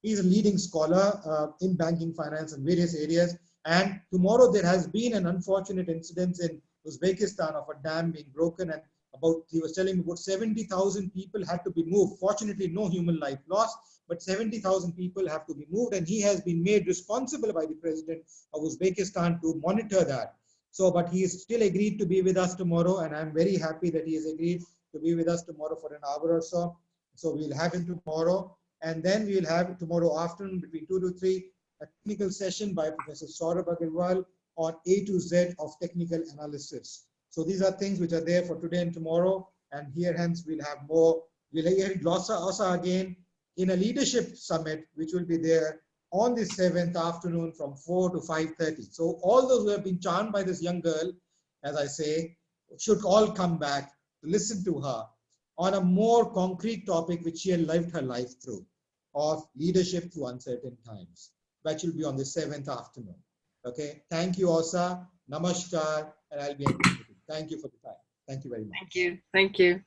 He's a leading scholar in banking, finance, and various areas. And tomorrow there has been an unfortunate incident in Uzbekistan of a dam being broken, and he was telling me about 70,000 people had to be moved. Fortunately, no human life lost, but 70,000 people have to be moved, and he has been made responsible by the president of Uzbekistan to monitor that. So, but he is still agreed to be with us tomorrow, and I'm very happy that he has agreed to be with us tomorrow for an hour or so. So we'll have him tomorrow, and then we'll have tomorrow afternoon between 2 to 3 a technical session by Professor Saurabh Agarwal on A to Z of technical analysis. So these are things which are there for today and tomorrow, and here hence we'll have more. We'll hear Åsa again in a leadership summit, which will be there on the 7th afternoon from 4 to 5:30. So all those who have been charmed by this young girl, as I say, should all come back to listen to her on a more concrete topic which she had lived her life through, of leadership through uncertain times. That will be on the 7th afternoon. Okay, thank you, Åsa. Namaskar, and I'll be ending. Thank you for the time. Thank you very much. Thank you. Thank you.